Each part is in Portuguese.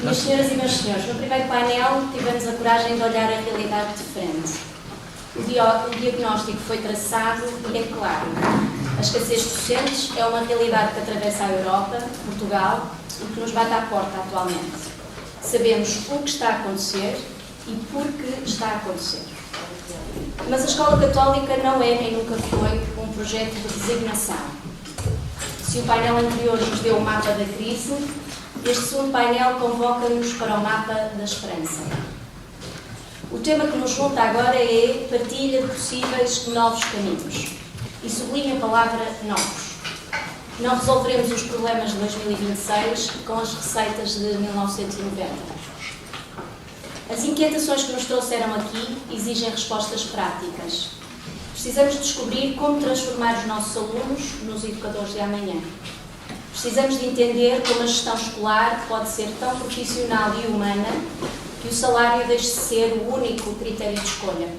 Minhas senhoras e meus senhores, no primeiro painel tivemos a coragem de olhar a realidade de frente. O diagnóstico foi traçado e é claro. A escassez de docentes é uma realidade que atravessa a Europa, Portugal e que nos bate à porta atualmente. Sabemos o que está a acontecer e por que está a acontecer. Mas a Escola Católica não é nem nunca foi um projeto de resignação. Se o painel anterior nos deu o mapa da crise, este segundo painel convoca-nos para o mapa da esperança. O tema que nos junta agora é partilha de possíveis novos caminhos. E sublinho a palavra novos. Não resolveremos os problemas de 2026 com as receitas de 1990. As inquietações que nos trouxeram aqui exigem respostas práticas. Precisamos descobrir como transformar os nossos alunos nos educadores de amanhã. Precisamos de entender como a gestão escolar pode ser tão profissional e humana que o salário deixe de ser o único critério de escolha.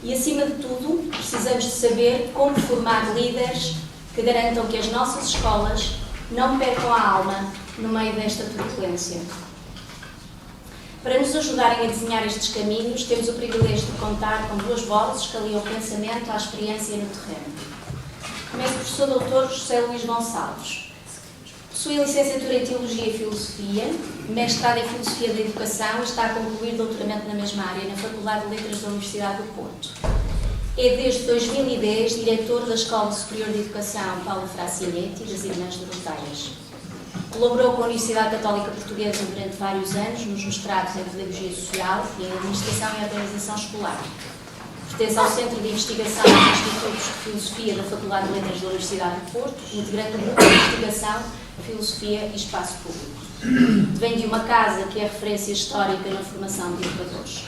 E, acima de tudo, precisamos de saber como formar líderes que garantam que as nossas escolas não percam a alma no meio desta turbulência. Para nos ajudarem a desenhar estes caminhos, temos o privilégio de contar com duas vozes que aliam o pensamento à experiência no terreno. Começo o professor Dr. José Luís Gonçalves. Possui licenciatura em Teologia e Filosofia, mestrado em Filosofia da Educação e está a concluir doutoramento na mesma área na Faculdade de Letras da Universidade do Porto. É desde 2010 diretor da Escola Superior de Educação Paulo Fracinetti das Irmãs Doroteias. Colaborou com a Universidade Católica Portuguesa durante vários anos nos mestrados em Pedagogia Social e em Administração e Organização Escolar. Pertence ao Centro de Investigação dos Institutos de Filosofia da Faculdade de Letras da Universidade do Porto, integrante do Grupo de Investigação, Filosofia e Espaço Público. Vem de uma casa que é referência histórica na formação de educadores.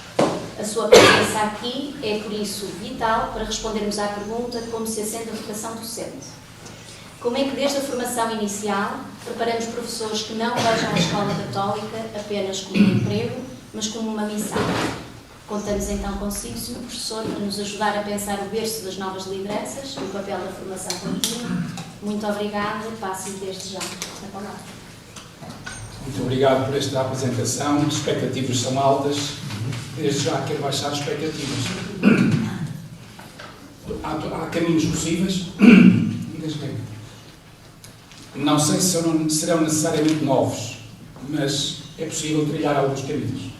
A sua presença aqui é, por isso, vital para respondermos à pergunta como se assenta a vocação docente. Como é que, desde a formação inicial, preparamos professores que não vejam a Escola Católica apenas como um emprego, mas como uma missão? Contamos então consigo, Sr. Professor, para nos ajudar a pensar o berço das novas lideranças e o papel da formação contínua. Muito obrigada, passo-lhe desde já a palavra. Muito obrigado por esta apresentação. As expectativas são altas. Desde já quero baixar as expectativas. Há caminhos possíveis. Não sei se serão necessariamente novos, mas é possível trilhar alguns caminhos.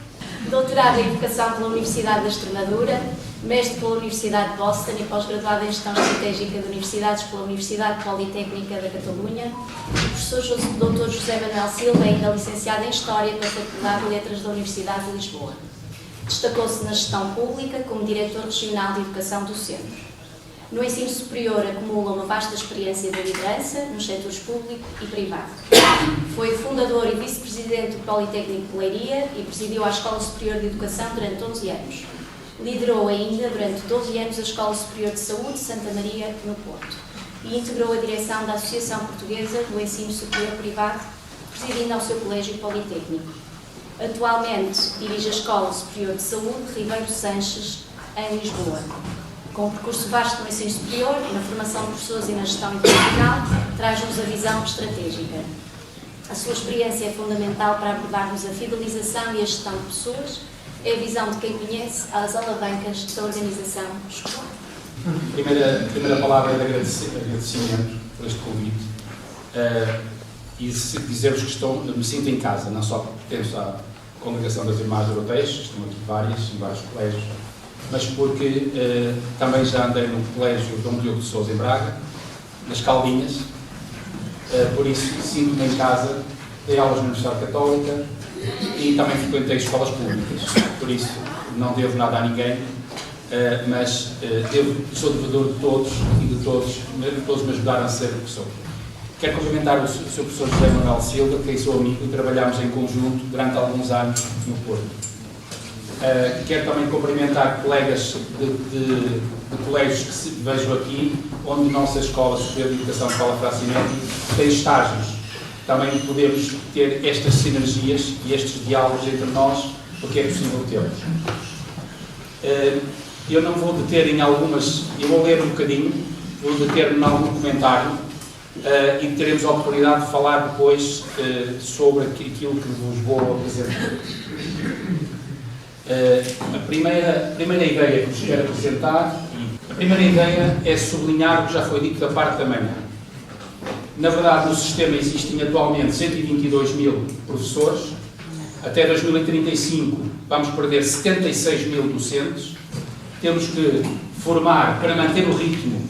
Doutorado em Educação pela Universidade da Extremadura, mestre pela Universidade de Boston e pós-graduado em Gestão Estratégica de Universidades pela Universidade Politécnica da Catalunha. O professor Dr. José Manuel Silva é ainda licenciado em História pela Faculdade de Letras da Universidade de Lisboa. Destacou-se na gestão pública como diretor regional de Educação do Centro. No ensino superior acumula uma vasta experiência de liderança nos setores público e privado. Foi fundador e vice-presidente do Politécnico de Leiria e presidiu a Escola Superior de Educação durante 11 anos. Liderou ainda durante 12 anos a Escola Superior de Saúde de Santa Maria, no Porto, e integrou a direção da Associação Portuguesa do Ensino Superior Privado, presidindo ao seu Colégio Politécnico. Atualmente dirige a Escola Superior de Saúde Ribeiro Sanches, em Lisboa. Com um percurso vasto no ensino superior, na formação de professores e na gestão internacional, traz-nos a visão estratégica. A sua experiência é fundamental para abordarmos a fidelização e a gestão de pessoas, é a visão de quem conhece as alavancas da organização escolar. Primeira palavra de agradecimento por este convite e dizer-vos que me sinto em casa, não só pertenço à Congregação das Irmãs Doroteias, estão aqui em vários colégios, mas porque também já andei no Colégio Dom Diogo de Sousa em Braga, nas Calvinhas, por isso sinto-me em casa, dei aulas na Universidade Católica e também frequentei escolas públicas, por isso não devo nada a ninguém, mas sou devedor de todos e de todos me ajudaram a ser professor. Quero cumprimentar o Sr. Professor José Manuel Silva, que é seu amigo e trabalhámos em conjunto durante alguns anos no Porto. Quero também cumprimentar colegas de colégios que vejo aqui, onde nossa Escola Superior de Educação, Escola Fracinetti, tem estágios. Também podemos ter estas sinergias e estes diálogos entre nós, porque é possível tê-los. Eu não vou deter em algumas, eu vou ler um bocadinho, vou deter-me em algum comentário. e teremos a oportunidade de falar depois sobre aquilo que vos vou apresentar. A primeira ideia que vos quero apresentar, a primeira ideia é sublinhar o que já foi dito da parte da manhã. Na verdade, no sistema existem atualmente 122 mil professores. Até 2035 vamos perder 76 mil docentes. Temos que formar, para manter o ritmo,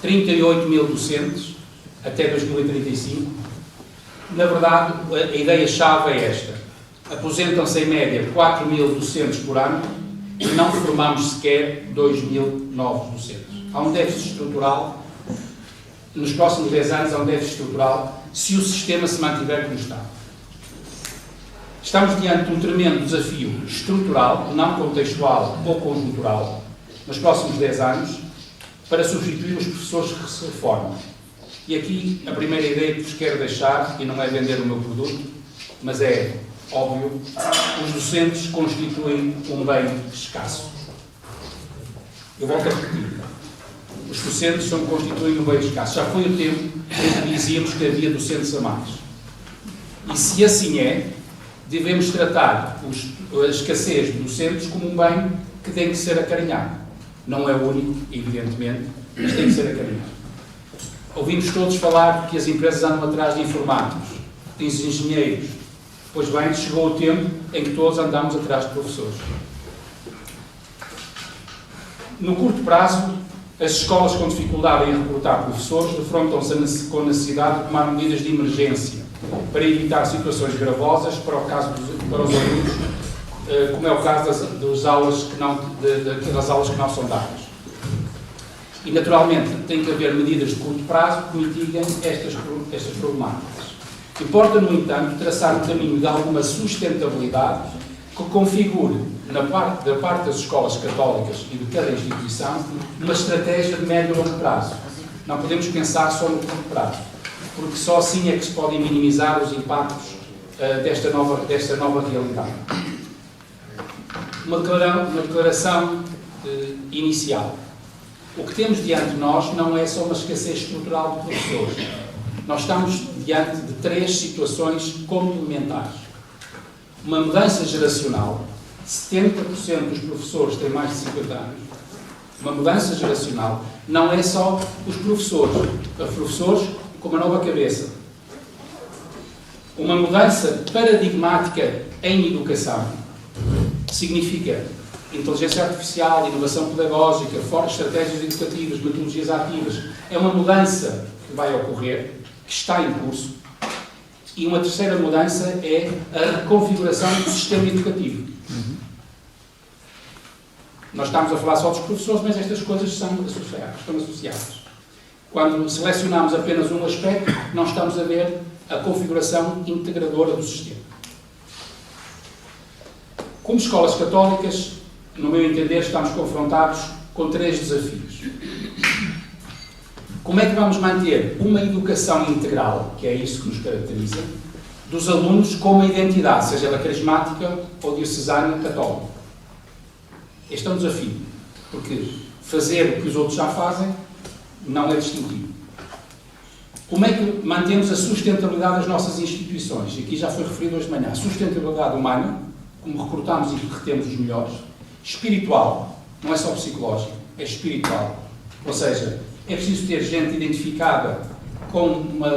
38 mil docentes até 2035. Na verdade, a ideia-chave é esta. Aposentam-se em média 4 mil docentes por ano e não formamos sequer 2 mil novos docentes. Há um déficit estrutural. Nos próximos 10 anos há um déficit estrutural se o sistema se mantiver como está. Estamos diante de um tremendo desafio estrutural, não contextual ou conjuntural, nos próximos 10 anos, para substituir os professores que se reformam. E aqui a primeira ideia que vos quero deixar, e não é vender o meu produto, mas é óbvio, os docentes constituem um bem escasso. Eu volto a repetir. Os docentes constituem um bem escasso. Já foi o tempo em que dizíamos que havia docentes a mais. E se assim é, devemos tratar a escassez de docentes como um bem que tem que ser acarinhado. Não é o único, evidentemente, mas tem que ser acarinhado. Ouvimos todos falar que as empresas andam atrás de informáticos, de engenheiros. Pois bem, chegou o tempo em que todos andamos atrás de professores. No curto prazo, as escolas com dificuldade em recrutar professores defrontam-se com a necessidade de tomar medidas de emergência para evitar situações gravosas para os alunos, como é o caso das aulas que não são dadas. E, naturalmente, tem que haver medidas de curto prazo que mitiguem estas problemáticas. Importa, no entanto, traçar um caminho de alguma sustentabilidade que configure, da parte das escolas católicas e de cada instituição, uma estratégia de médio e longo prazo. Não podemos pensar só no curto prazo, porque só assim é que se podem minimizar os impactos desta nova realidade. Uma declaração inicial. O que temos diante de nós não é só uma escassez estrutural de professores. Nós estamos diante de 3 situações complementares. Uma mudança geracional, 70% dos professores têm mais de 50 anos. Uma mudança geracional não é só os professores com uma nova cabeça. Uma mudança paradigmática em educação significa inteligência artificial, inovação pedagógica, fortes estratégias educativas, metodologias ativas. É uma mudança que vai ocorrer, que está em curso. E uma terceira mudança é a reconfiguração do sistema educativo. Nós estamos a falar só dos professores, mas estas coisas estão associadas. Quando selecionamos apenas um aspecto, não estamos a ver a configuração integradora do sistema. Como escolas católicas, no meu entender, estamos confrontados com 3 desafios. Como é que vamos manter uma educação integral, que é isso que nos caracteriza, dos alunos com uma identidade, seja ela carismática ou diocesana católica? Este é um desafio, porque fazer o que os outros já fazem não é distintivo. Como é que mantemos a sustentabilidade das nossas instituições? Aqui já foi referido hoje de manhã. A sustentabilidade humana, como recrutamos e retemos os melhores. Espiritual, não é só psicológico, é espiritual. Ou seja, é preciso ter gente identificada com uma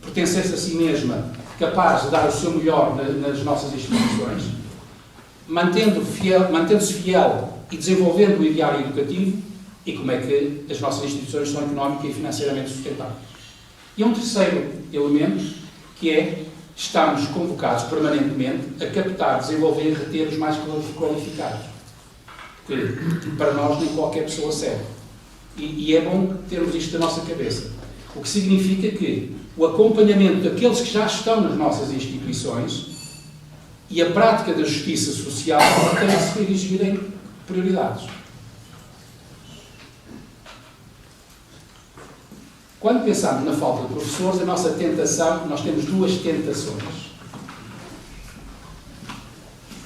pertencer-se a si mesma, capaz de dar o seu melhor nas nossas instituições, mantendo-se fiel e desenvolvendo o ideário educativo, e como é que as nossas instituições são económica e financeiramente sustentáveis. E um terceiro elemento, que é, estamos convocados permanentemente a captar, desenvolver e reter os mais qualificados. Que para nós nem qualquer pessoa serve. E é bom termos isto na nossa cabeça. O que significa que o acompanhamento daqueles que já estão nas nossas instituições e a prática da justiça social têm de se erigir em prioridades. Quando pensamos na falta de professores, a nossa tentação, nós temos 2 tentações.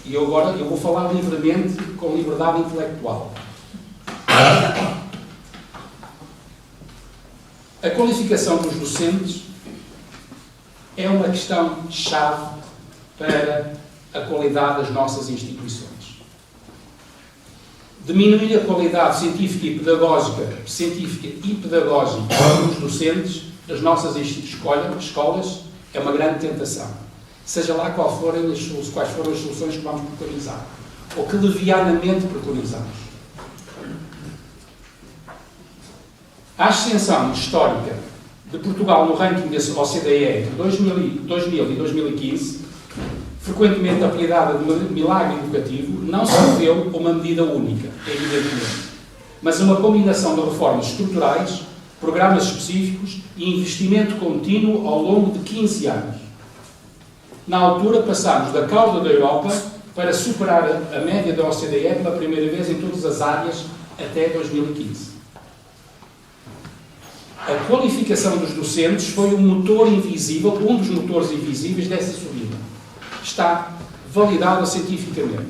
E eu vou falar livremente, com liberdade intelectual. A qualificação dos docentes é uma questão-chave para a qualidade das nossas instituições. Diminuir a qualidade científica e pedagógica dos docentes das nossas escolas é uma grande tentação. Seja lá quais forem as soluções que vamos preconizar, ou que levianamente preconizamos. A ascensão histórica de Portugal no ranking da OCDE entre 2000 e 2015, frequentemente apelidada de milagre educativo, não se deveu a uma medida única, evidentemente, mas a uma combinação de reformas estruturais, programas específicos e investimento contínuo ao longo de 15 anos. Na altura, passámos da cauda da Europa para superar a média da OCDE pela primeira vez em todas as áreas até 2015. A qualificação dos docentes foi um motor invisível, um dos motores invisíveis dessa subida. Está validado cientificamente.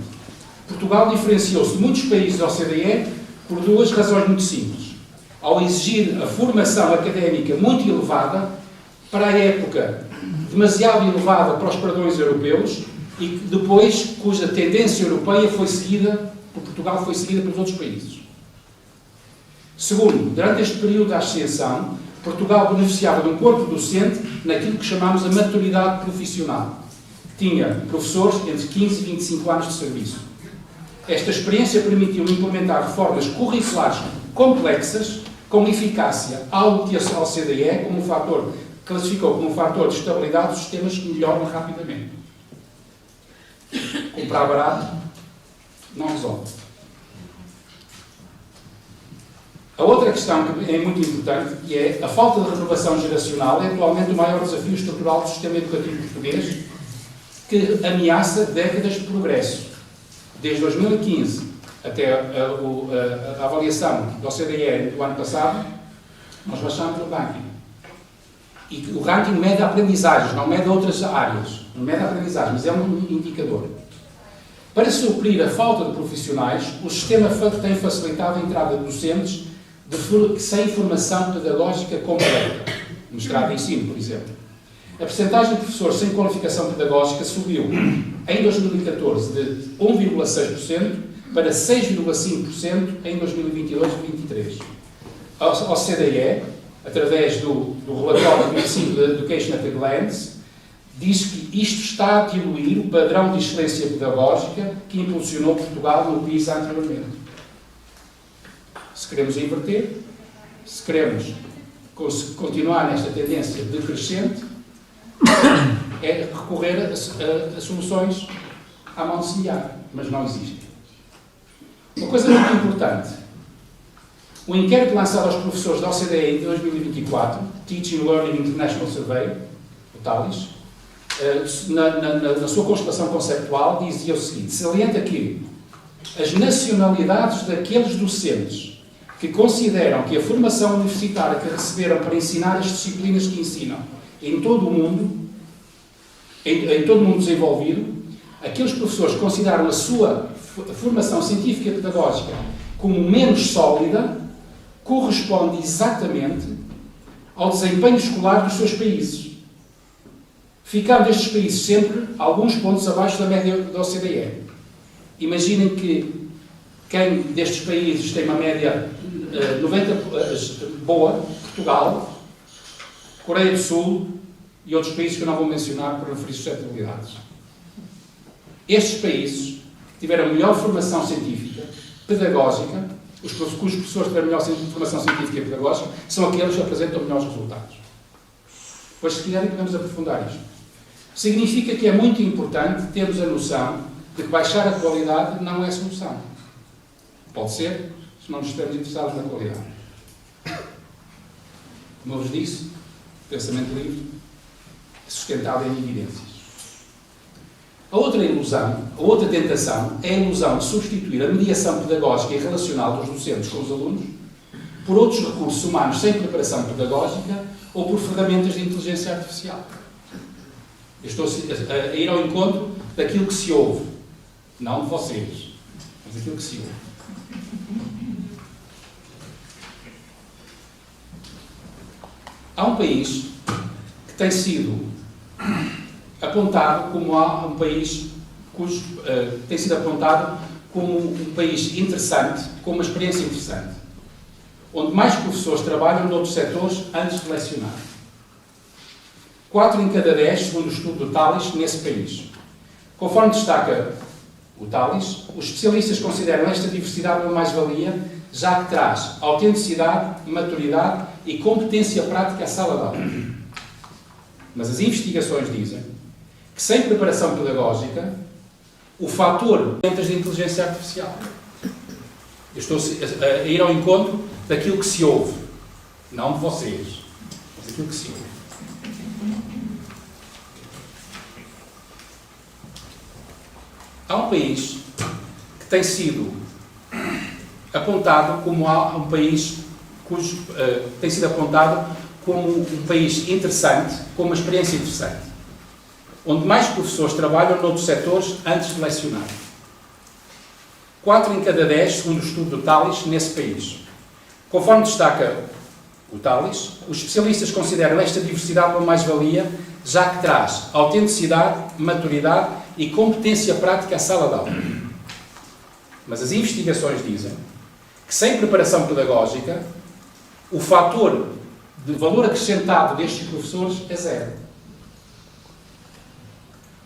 Portugal diferenciou-se de muitos países da OCDE por duas razões muito simples. Ao exigir a formação académica muito elevada, para a época demasiado elevada para os padrões europeus, e depois cuja tendência europeia foi seguida por Portugal, foi seguida pelos outros países. Segundo, durante este período da ascensão, Portugal beneficiava de um corpo docente naquilo que chamamos a maturidade profissional. Tinha professores entre 15 e 25 anos de serviço. Esta experiência permitiu implementar reformas curriculares complexas, com eficácia, algo que a OCDE classificou como um fator de estabilidade dos sistemas que melhoram rapidamente. Comprar barato não resolve. A outra questão que é muito importante, que é a falta de renovação geracional, é atualmente o maior desafio estrutural do sistema educativo português, que ameaça décadas de progresso. Desde 2015 até a avaliação da OCDE do ano passado, nós baixámos o ranking. E o ranking mede aprendizagens, não mede outras áreas. Não mede aprendizagens, mas é um indicador. Para suprir a falta de profissionais, o sistema tem facilitado a entrada de docentes sem formação pedagógica completa. Mestrado de ensino, por exemplo. A percentagem de professores sem qualificação pedagógica subiu em 2014 de 1,6% para 6,5% em 2022 e 2023. A OCDE, através do relatório 25 de Education at a Glance, diz que isto está a diluir o padrão de excelência pedagógica que impulsionou Portugal no PISA anteriormente. Se queremos inverter, se queremos continuar nesta tendência decrescente, é recorrer a soluções à mão de semear, mas não existem. Uma coisa muito importante. O inquérito lançado aos professores da OCDE em 2024, Teaching Learning International Survey, o TALIS, na sua constatação conceptual, dizia o seguinte: salienta que as nacionalidades daqueles docentes que consideram que a formação universitária que receberam para ensinar as disciplinas que ensinam em todo o mundo, em todo o mundo desenvolvido, aqueles professores que consideram a sua formação científica e pedagógica como menos sólida, corresponde exatamente ao desempenho escolar dos seus países, ficando estes países sempre alguns pontos abaixo da média da OCDE. Imaginem que quem destes países tem uma média 90 boa, Portugal, Coreia do Sul e outros países que eu não vou mencionar por referir suscetibilidades. Estes países que tiveram melhor formação científica, pedagógica, cujos professores tiveram melhor formação científica e pedagógica, são aqueles que apresentam melhores resultados. Pois, se quiserem, podemos aprofundar isto. Significa que é muito importante termos a noção de que baixar a qualidade não é solução. Pode ser, se não nos estivermos interessados na qualidade. Como eu vos disse, pensamento livre, sustentado em evidências. A outra ilusão, a outra tentação, é a ilusão de substituir a mediação pedagógica e relacional dos docentes com os alunos por outros recursos humanos sem preparação pedagógica ou por ferramentas de inteligência artificial. Eu estou a ir ao encontro daquilo que se ouve, não de vocês, mas daquilo que se ouve. Há um país que tem sido apontado como um país tem sido apontado como um país interessante, com uma experiência interessante, onde mais professores trabalham noutros setores antes de lecionar. 4 em cada 10, segundo o estudo do Talis, nesse país. Conforme destaca o Talis, os especialistas consideram esta diversidade uma mais-valia, já que traz autenticidade, maturidade e competência prática à sala de aula. Mas as investigações dizem que, sem preparação pedagógica, o fator de inteligência artificial. Eu estou a ir ao encontro daquilo que se ouve, não de vocês, mas daquilo que se ouve. Há um país que tem sido apontado como um país tem sido apontado como um país interessante, com uma experiência interessante, onde mais professores trabalham noutros setores antes de lecionar. 4 em cada 10, segundo o estudo do Talis, nesse país. Conforme destaca o Talis, os especialistas consideram esta diversidade uma mais-valia, já que traz autenticidade, maturidade e competência prática à sala de aula. Mas as investigações dizem que, sem preparação pedagógica, o fator de valor acrescentado destes professores é zero.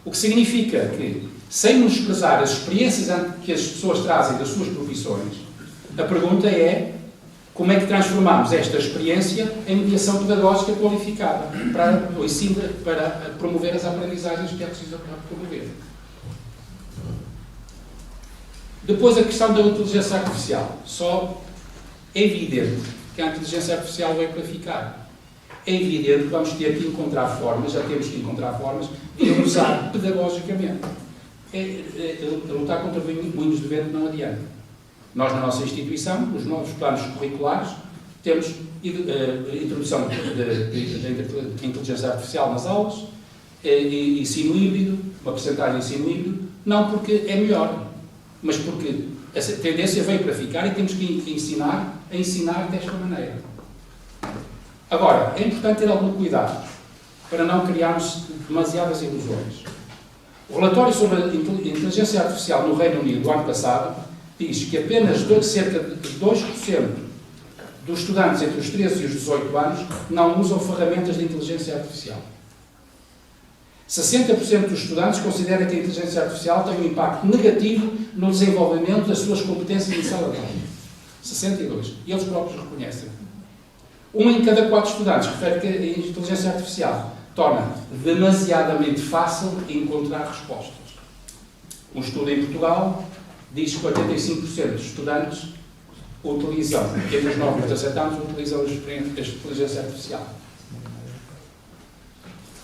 O que significa que, sem nos expressar as experiências que as pessoas trazem das suas profissões, a pergunta é como é que transformamos esta experiência em mediação pedagógica qualificada para o ensino, para promover as aprendizagens que é preciso promover. Depois, a questão da inteligência artificial. Só é evidente que a inteligência artificial veio para ficar. É evidente que vamos ter que encontrar formas, já temos que encontrar formas, de usar pedagogicamente. Lutar contra moinhos de vento não adianta. Nós, na nossa instituição, nos novos planos curriculares, temos introdução de inteligência artificial nas aulas, ensino híbrido, uma percentagem de ensino híbrido, não porque é melhor, mas porque essa tendência veio para ficar e temos que ensinar a ensinar desta maneira. Agora, é importante ter algum cuidado para não criarmos demasiadas ilusões. O relatório sobre a inteligência artificial no Reino Unido do ano passado diz que apenas cerca de 2% dos estudantes entre os 13 e os 18 anos não usam ferramentas de inteligência artificial. 60% dos estudantes consideram que a inteligência artificial tem um impacto negativo no desenvolvimento das suas competências em sala de aula. 62%. E eles próprios reconhecem. 1 em cada 4 estudantes refere que a inteligência artificial torna demasiadamente fácil encontrar respostas. Um estudo em Portugal diz que 85% dos estudantes utilizam, entre os 9 e os 17 anos, utilizam a inteligência artificial.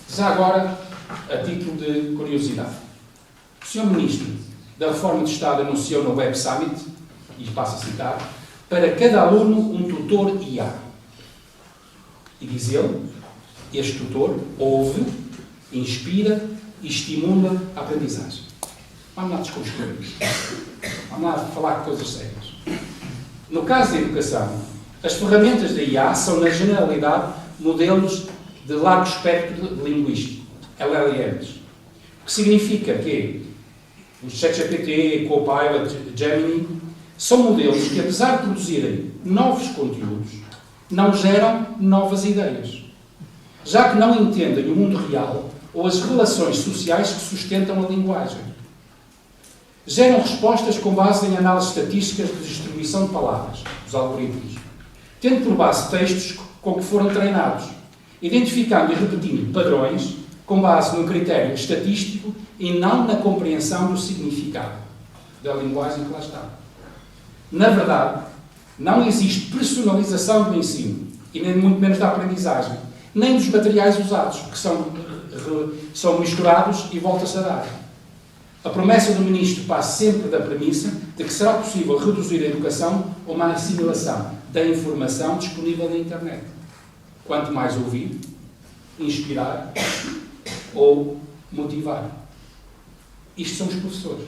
Já agora, a título de curiosidade, o Sr. Ministro da Reforma de Estado anunciou no Web Summit, e passo a citar, para cada aluno um tutor IA. E diz ele, este tutor ouve, inspira e estimula a aprendizagem. Vamos lá desconstruir isto. Vamos lá falar de coisas sérias. No caso da educação, as ferramentas da IA são, na generalidade, modelos de largo espectro linguístico, LLMs. O que significa que os ChatGPT, Copilot, Gemini, são modelos que, apesar de produzirem novos conteúdos, não geram novas ideias, já que não entendem o mundo real ou as relações sociais que sustentam a linguagem. Geram respostas com base em análises estatísticas de distribuição de palavras, os algoritmos, tendo por base textos com que foram treinados, identificando e repetindo padrões com base num critério estatístico e não na compreensão do significado da linguagem que lá está. Na verdade, não existe personalização do ensino, e nem muito menos da aprendizagem, nem dos materiais usados, que são misturados e volta-se a dar. A promessa do Ministro passa sempre da premissa de que será possível reduzir a educação a uma assimilação da informação disponível na internet. Quanto mais ouvir, inspirar ou motivar. Isto são os professores.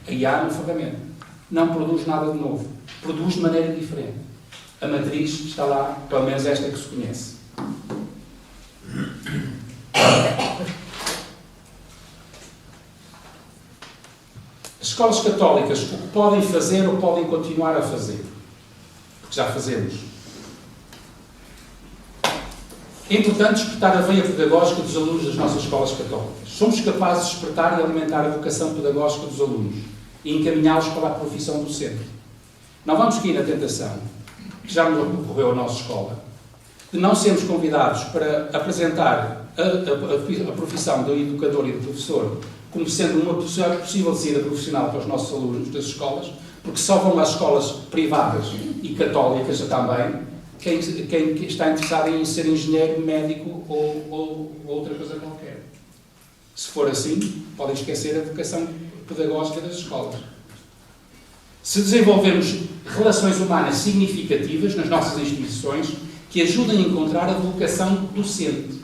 A IA é uma ferramenta. Não produz nada de novo. Produz de maneira diferente. A matriz está lá, pelo menos esta que se conhece. As escolas católicas, o que podem fazer ou podem continuar a fazer? Porque já fazemos. É importante despertar a veia pedagógica dos alunos das nossas escolas católicas. Somos capazes de despertar e alimentar a vocação pedagógica dos alunos e encaminhá-los para a profissão docente. Não vamos cair na tentação, que já me ocorreu a nossa escola, de não sermos convidados para apresentar a profissão do educador e do professor como sendo uma possível saída profissional para os nossos alunos das escolas, porque só vão às escolas privadas e católicas também quem está interessado em ser engenheiro, médico ou outra coisa qualquer. Se for assim, podem esquecer a educação pedagógica das escolas. Se desenvolvermos relações humanas significativas nas nossas instituições que ajudem a encontrar a vocação docente.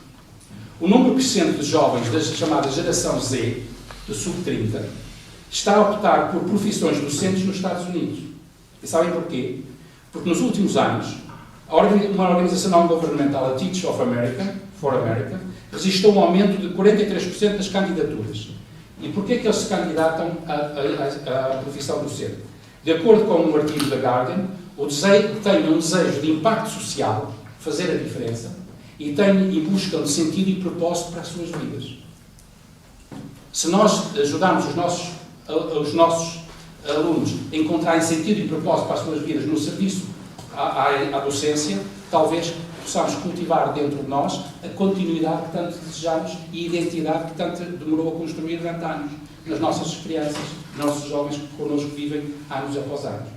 O número crescente de jovens da chamada geração Z, do sub-30, está a optar por profissões docentes nos Estados Unidos. E sabem porquê? Porque nos últimos anos, uma organização não governamental, a Teach for America, registrou um aumento de 43% das candidaturas. E porquê que eles se candidatam à profissão docente? De acordo com um artigo da Guardian, têm um desejo de impacto social, fazer a diferença, e buscam sentido e propósito para as suas vidas. Se nós ajudarmos os nossos alunos a encontrarem sentido e propósito para as suas vidas no serviço à docência, talvez possamos cultivar dentro de nós a continuidade que tanto desejamos e a identidade que tanto demorou a construir durante anos nas nossas crianças, nos nossos jovens que connosco vivem anos após anos.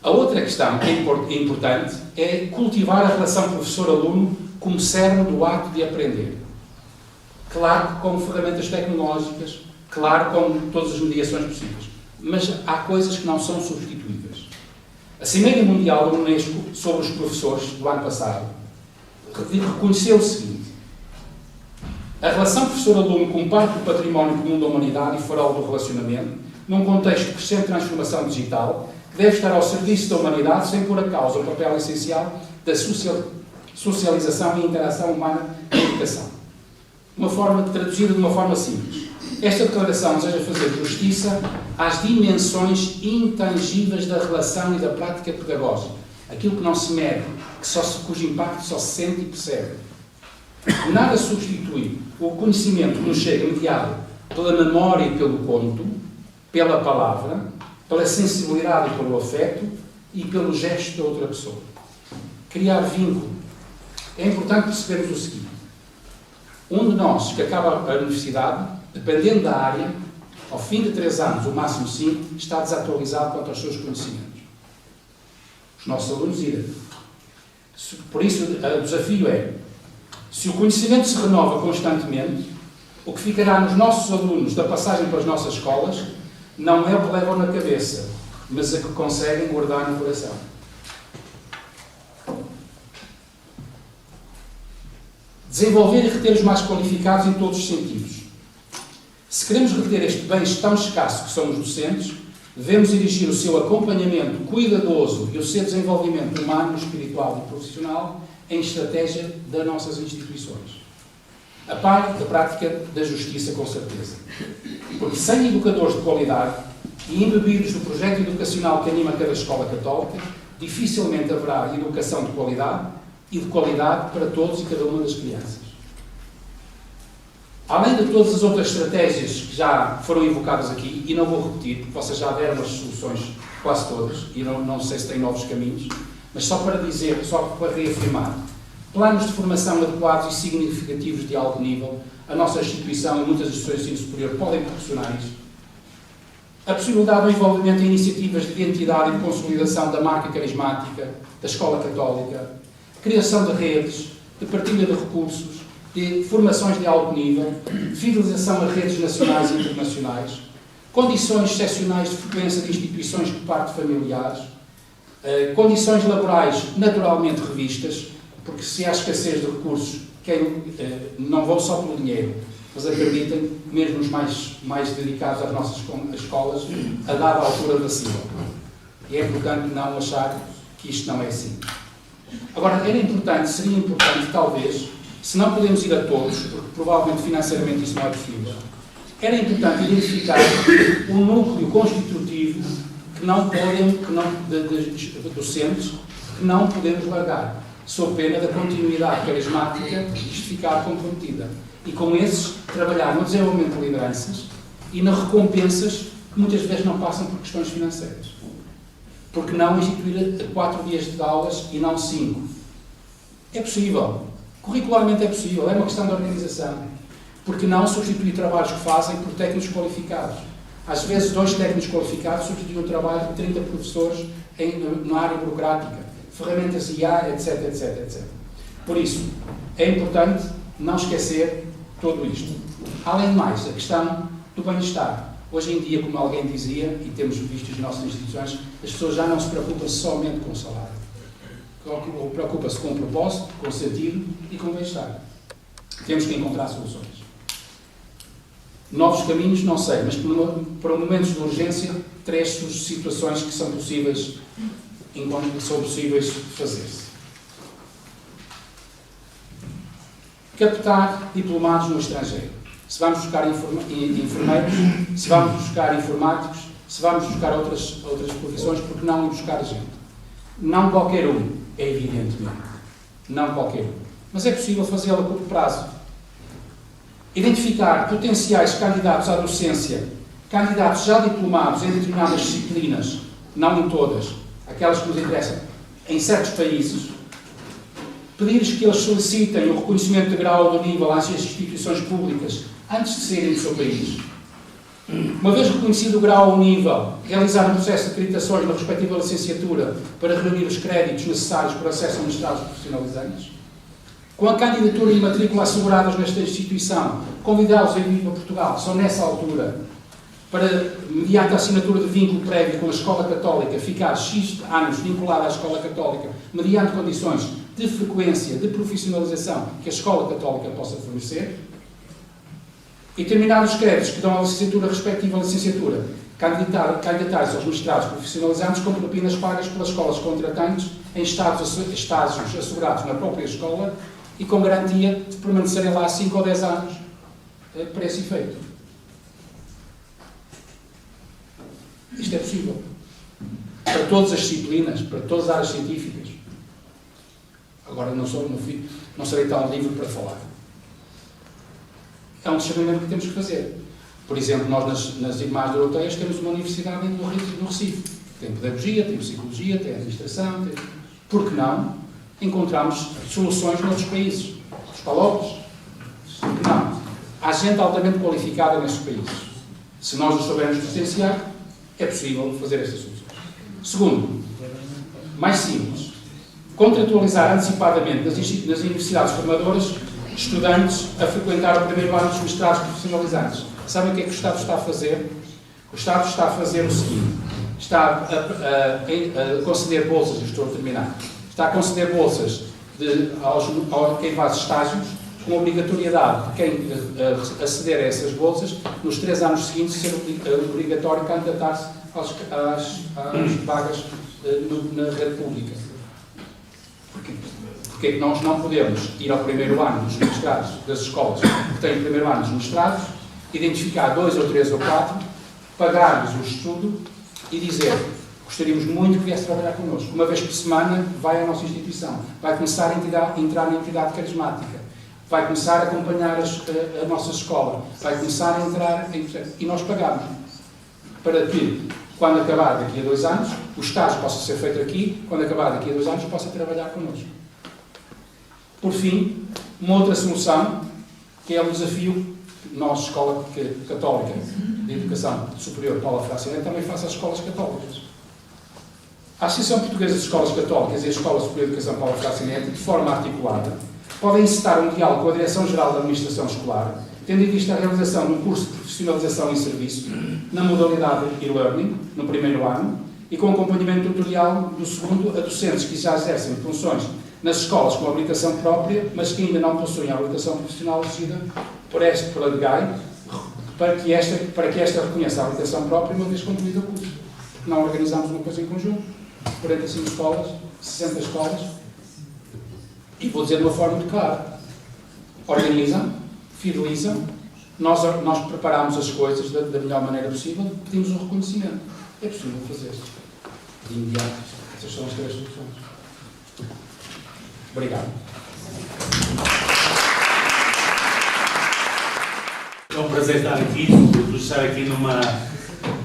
A outra questão que é importante é cultivar a relação professor-aluno como cerne do ato de aprender. Claro que com ferramentas tecnológicas, claro com todas as mediações possíveis, mas há coisas que não são substituíveis. A Cimeira Mundial da Unesco sobre os professores do ano passado reconheceu o seguinte: a relação professor-aluno como parte do património comum da humanidade e farol do relacionamento, num contexto de crescente transformação digital, que deve estar ao serviço da humanidade sem pôr a causa o papel essencial da socialização e interação humana na educação. Traduzida de uma forma simples. Esta declaração deseja fazer justiça às dimensões intangíveis da relação e da prática pedagógica. Aquilo que não se mede, cujo impacto só se sente e percebe. Nada substitui o conhecimento que nos chega mediado pela memória e pelo conto, pela palavra, pela sensibilidade e pelo afeto e pelo gesto da outra pessoa. Criar vínculo. É importante percebermos o seguinte: um de nós que acaba a universidade, dependendo da área, ao fim de 3 anos, ou máximo 5, está desatualizado quanto aos seus conhecimentos. Os nossos alunos irem. Por isso, o desafio é: se o conhecimento se renova constantemente, o que ficará nos nossos alunos da passagem pelas nossas escolas não é o que levam na cabeça, mas a que conseguem guardar no coração. Desenvolver e reter os mais qualificados em todos os sentidos. Se queremos reter este bem tão escasso que são os docentes, devemos dirigir o seu acompanhamento cuidadoso e o seu desenvolvimento humano, espiritual e profissional em estratégia das nossas instituições. A par da prática da justiça, com certeza. Porque sem educadores de qualidade e embebidos do projeto educacional que anima cada escola católica, dificilmente haverá educação de qualidade e de qualidade para todos e cada uma das crianças. Além de todas as outras estratégias que já foram invocadas aqui, e não vou repetir, porque vocês já deram as soluções quase todas, e não sei se têm novos caminhos, mas só para dizer, só para reafirmar: planos de formação adequados e significativos de alto nível, a nossa instituição e muitas instituições de ensino superior podem proporcionar isso. A possibilidade do envolvimento em iniciativas de identidade e de consolidação da marca carismática da escola católica, criação de redes, de partilha de recursos, de formações de alto nível, fidelização a redes nacionais e internacionais, condições excepcionais de frequência de instituições por parte de familiares, condições laborais naturalmente revistas, porque se há escassez de recursos, não vão só pelo dinheiro, mas acreditem, mesmo os mais dedicados às nossas escolas, a dada altura vacila. E é importante não achar que isto não é assim. Agora, seria importante, talvez, se não podemos ir a todos, porque provavelmente financeiramente isso não é possível, era importante identificar um núcleo constitutivo de docentes que não podemos largar, sob pena da continuidade carismática isto ficar comprometida. E com esses, trabalhar no desenvolvimento de lideranças e nas recompensas que muitas vezes não passam por questões financeiras. Porque não instituir 4 dias de aulas e não 5? É possível. Curricularmente é possível. É uma questão de organização. Porque não substituir trabalhos que fazem por técnicos qualificados? Às vezes, 2 técnicos qualificados substituem um trabalho de 30 professores na área burocrática, ferramentas IA, etc, etc, etc. Por isso, é importante não esquecer tudo isto. Além de mais, a questão do bem-estar. Hoje em dia, como alguém dizia, e temos visto as nossas instituições, as pessoas já não se preocupam somente com o salário. Preocupa-se com o propósito, com o sentido e com o bem-estar. Temos que encontrar soluções. Novos caminhos, não sei, mas para momentos de urgência, 3 situações que são possíveis fazer-se. Captar diplomados no estrangeiro. Se vamos buscar enfermeiros, se vamos buscar informáticos, se vamos buscar outras profissões, porque não ir buscar gente? Não qualquer um, é evidentemente. Não qualquer um. Mas é possível fazê-lo a curto prazo. Identificar potenciais candidatos à docência, candidatos já diplomados em determinadas disciplinas, não em todas, aquelas que nos interessam, em certos países, pedir-lhes que eles solicitem o reconhecimento de grau do nível às instituições públicas antes de saírem do seu país. Uma vez reconhecido o grau ou nível, realizar um processo de acreditações na respectiva licenciatura para reunir os créditos necessários para acesso a mestrados profissionalizantes. Com a candidatura e matrícula asseguradas nesta instituição, convidá-los a vir para Portugal, só nessa altura, para, mediante a assinatura de vínculo prévio com a Escola Católica, ficar X anos vinculado à Escola Católica, mediante condições de frequência, de profissionalização que a Escola Católica possa fornecer. E terminar os créditos que dão à licenciatura respectiva à licenciatura, candidatar-se aos mestrados profissionalizantes com propinas pagas pelas escolas contratantes em estágios assegurados na própria escola e com garantia de permanecerem lá 5 ou 10 anos para esse efeito. Isto é possível. Para todas as disciplinas, para todas as áreas científicas. Agora não serei tão livre para falar. É um discernimento que temos que fazer. Por exemplo, nós nas Irmãs Doroteias temos uma universidade no Recife. Tem pedagogia, tem psicologia, tem administração. Por que não encontramos soluções noutros países? Os palopes? Por que não? Há gente altamente qualificada nestes países. Se nós os soubermos potenciar, é possível fazer estas soluções. Segundo, mais simples, contratualizar antecipadamente nas universidades formadoras estudantes a frequentar o primeiro ano dos mestrados profissionalizantes. Sabem o que é que o Estado está a fazer? O Estado está a fazer o seguinte: está a conceder bolsas, estou a terminar, está a conceder bolsas a quem faz estágios, com obrigatoriedade de quem aceder a essas bolsas, nos 3 anos seguintes, ser obrigatório candidatar-se às vagas na rede pública. Porquê? Porque é que nós não podemos ir ao primeiro ano dos mestrados das escolas que têm o primeiro ano dos mestrados, identificar 2 ou 3 ou 4, pagar-lhes o estudo e dizer: gostaríamos muito que viesse trabalhar connosco. Uma vez por semana vai à nossa instituição, vai começar a entrar na entidade carismática, vai começar a acompanhar a nossa escola, vai começar a entrar e nós pagamos. Para que, quando acabar daqui a 2 anos, o estágio possa ser feito aqui, quando acabar daqui a 2 anos, possa trabalhar connosco. Por fim, uma outra solução, que é o desafio que nós, Escola Católica de Educação Superior Paula Fracilente, também faz às escolas católicas. A Associação Portuguesa de Escolas Católicas e a Escola Superior de Educação Paula Fracilente, de forma articulada, podem incitar um diálogo com a Direção-Geral da Administração Escolar, tendo em vista a realização de um curso de profissionalização em serviço, na modalidade e-learning, no primeiro ano, e com acompanhamento tutorial do segundo a docentes que já exercem funções nas escolas com habilitação própria, mas que ainda não possuem a habilitação profissional exigida pela DGAI, para que esta reconheça a habilitação própria uma vez concluído o curso. não organizamos uma coisa em conjunto? 45 escolas, 60 escolas, e vou dizer de uma forma muito clara: organizam, fidelizam, nós preparamos as coisas da melhor maneira possível, pedimos um reconhecimento. É possível fazer isso. De imediato, essas são as 3 soluções. Obrigado. É um prazer estar aqui, sobretudo estar aqui numa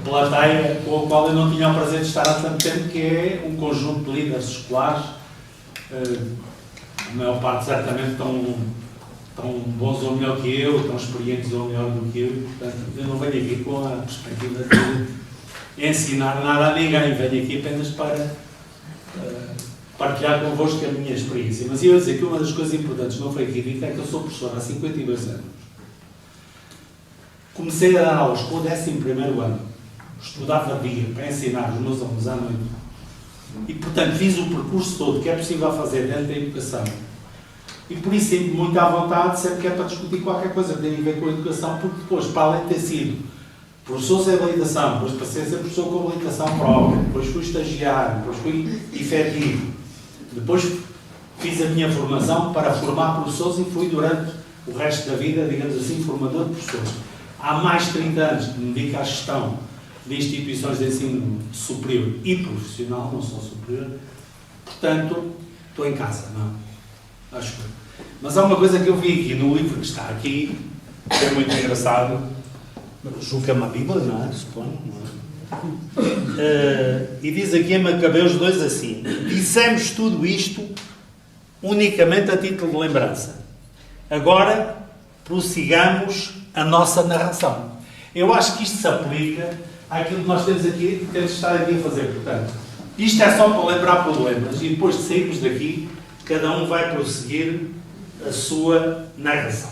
plateia com a qual eu não tinha o prazer de estar há tanto tempo, que é um conjunto de líderes escolares, a maior parte certamente tão bons ou melhor que eu, tão experientes ou melhor do que eu. Portanto, eu não venho aqui com a perspectiva de ensinar nada a ninguém, venho aqui apenas para partilhar convosco a minha experiência. Mas eu ia dizer que uma das coisas importantes no Freikirchen é que eu sou professor há 52 anos. Comecei a dar aulas com o 11º ano. Estudava dia para ensinar os meus alunos à noite. E, portanto, fiz o percurso todo que é possível fazer dentro da educação. E por isso sinto muito à vontade, sempre que é para discutir qualquer coisa que tenha a ver com a educação, porque depois, para além de ter sido professor sem habilitação, depois passei a ser professor com habilitação própria, depois fui estagiário, depois fui efetivo, depois fiz a minha formação para formar professores e fui durante o resto da vida, digamos assim, formador de professores. Há mais de 30 anos que me dedico à gestão de instituições de ensino superior e profissional, não só superior, portanto, estou em casa, não? Acho que. Mas há uma coisa que eu vi aqui no livro que está aqui, que é muito engraçado, julgo que é uma Bíblia, não é? Suponho, não é? E diz aqui em Macabeus 2 assim: dissemos tudo isto unicamente a título de lembrança. Agora, prossigamos a nossa narração. Eu acho que isto se aplica àquilo que nós temos estado aqui a fazer. Portanto, isto é só para lembrar problemas e depois de sairmos daqui, cada um vai prosseguir a sua narração.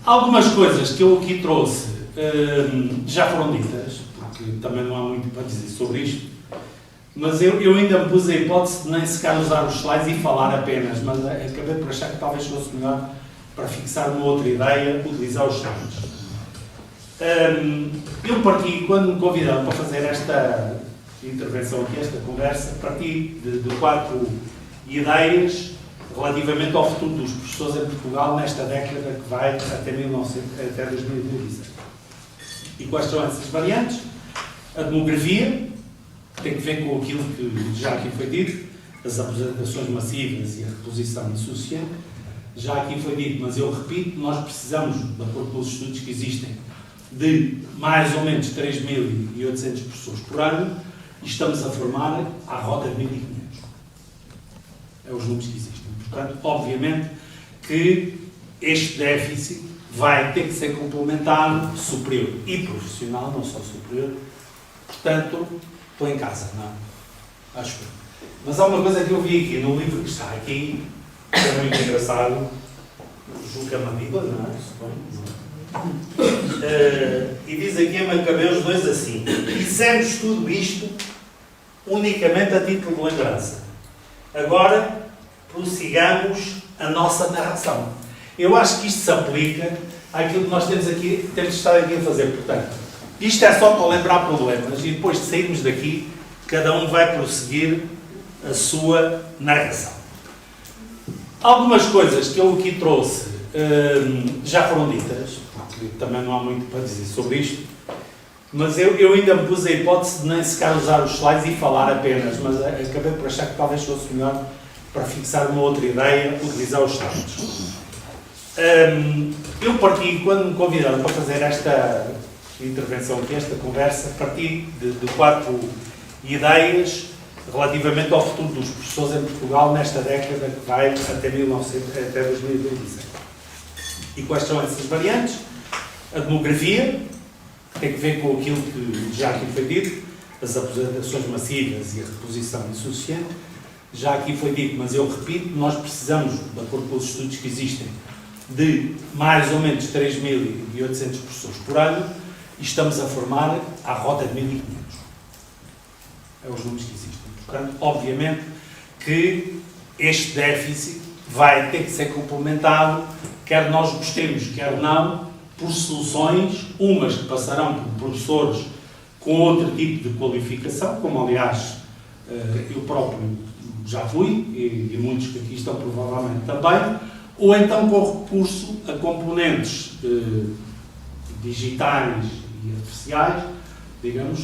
Algumas coisas que eu aqui trouxe já foram ditas, porque também não há muito para dizer sobre isto, mas eu ainda me pus a hipótese de nem sequer usar os slides e falar apenas, mas acabei por achar que talvez fosse melhor, para fixar uma outra ideia, utilizar os slides. Eu parti, quando me convidaram para fazer esta intervenção aqui, esta conversa, parti de 4 ideias relativamente ao futuro dos professores em Portugal nesta década que vai até 2026. E quais são essas variantes? A demografia, tem que ver com aquilo que já aqui foi dito, as aposentações massivas e a reposição insuficiente. Já aqui foi dito, mas eu repito, nós precisamos, de acordo com os estudos que existem, de mais ou menos 3.800 professores por ano e estamos a formar à roda de 1.500. É os números que existem. Portanto, obviamente que este déficit vai ter que ser complementado, superior e profissional, não só superior. Portanto, estou em casa, não? Acho que. Mas há uma coisa que eu vi aqui no livro que está aqui, que é muito engraçado, julgo que é uma Bíblia, não é? E diz aqui em Macabeus 2 assim: dissemos tudo isto unicamente a título de lembrança. Agora, prossigamos a nossa narração. Eu acho que isto se aplica àquilo que nós temos estado aqui a fazer. Portanto, isto é só para lembrar problemas e depois de sairmos daqui, cada um vai prosseguir a sua narração. Algumas coisas que eu aqui trouxe já foram ditas, porque também não há muito para dizer sobre isto, mas eu ainda me pus a hipótese de nem sequer usar os slides e falar apenas, mas acabei por achar que talvez fosse melhor, para fixar uma outra ideia, utilizar os slides. Eu parti, quando me convidaram para fazer esta intervenção aqui, esta conversa, parti de 4 ideias relativamente ao futuro dos professores em Portugal nesta década que vai até 2026. E quais são essas variantes? A demografia, tem que ver com aquilo que já aqui foi dito, as aposentações massivas e a reposição insuficiente. Já aqui foi dito, mas eu repito, nós precisamos, de acordo com os estudos que existem, de mais ou menos 3.800 professores por ano e estamos a formar à rota de 1.500. É os números que existem. Portanto, obviamente que este déficit vai ter que ser complementado, quer nós gostemos, quer não, por soluções, umas que passarão por professores com outro tipo de qualificação, como aliás eu próprio já fui, e muitos que aqui estão provavelmente também, ou então com recurso a componentes digitais e artificiais, digamos,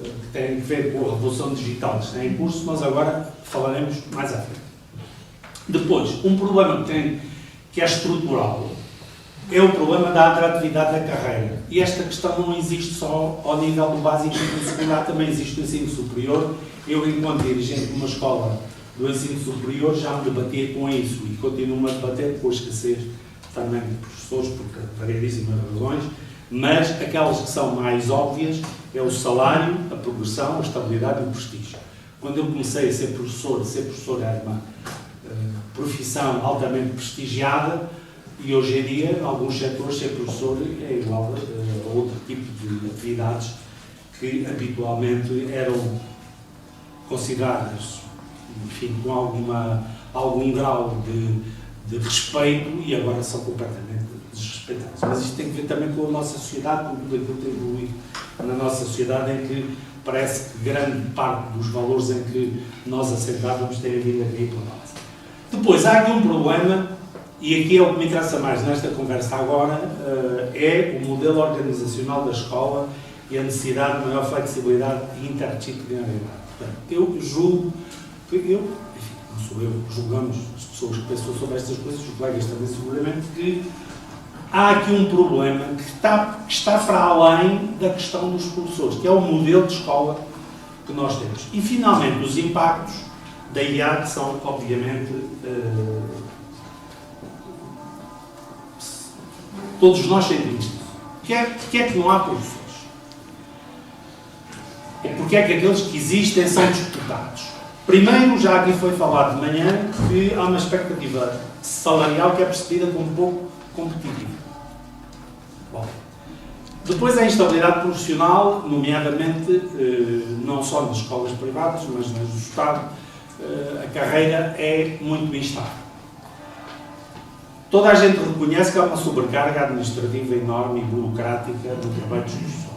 que têm a ver com a revolução digital que está em curso, mas agora falaremos mais à frente. Depois, um problema que é estrutural, é o problema da atratividade da carreira. E esta questão não existe só ao nível do básico e do secundário, também existe no ensino superior. Eu, enquanto dirigente de uma escola do ensino superior, já me debatia com isso e continuo a debater com a escassez também de professores, por variedíssimas razões, mas aquelas que são mais óbvias é o salário, a progressão, a estabilidade e o prestígio. Quando eu comecei a ser professor era uma profissão altamente prestigiada, e hoje em dia, em alguns setores, ser professor é igual a outro tipo de atividades que habitualmente eram consideradas, enfim, com algum grau de respeito e agora são completamente desrespeitadas. Mas isto tem que ver também com a nossa sociedade, com tudo aquilo que tem evoluído na nossa sociedade, em que parece que grande parte dos valores em que nós aceitávamos têm vindo a cair para nós. Depois, há aqui um problema, e aqui é o que me interessa mais nesta conversa agora, é o modelo organizacional da escola e a necessidade de maior flexibilidade e interdisciplinaridade. Portanto, eu julgo, enfim, não sou eu, julgamos as pessoas que pensam sobre estas coisas, os colegas também seguramente, que há aqui um problema que está para além da questão dos professores, que é o modelo de escola que nós temos. E, finalmente, os impactos da IA, que são, obviamente, todos nós sentimos. Porquê é que não há professores? E porquê é que aqueles que existem são disputados? Primeiro, já aqui foi falado de manhã, que há uma expectativa salarial que é percebida como pouco competitiva. Bom, depois a instabilidade profissional, nomeadamente, não só nas escolas privadas, mas nas do Estado, a carreira é muito instável. Toda a gente reconhece que há uma sobrecarga administrativa enorme e burocrática no trabalho dos professores.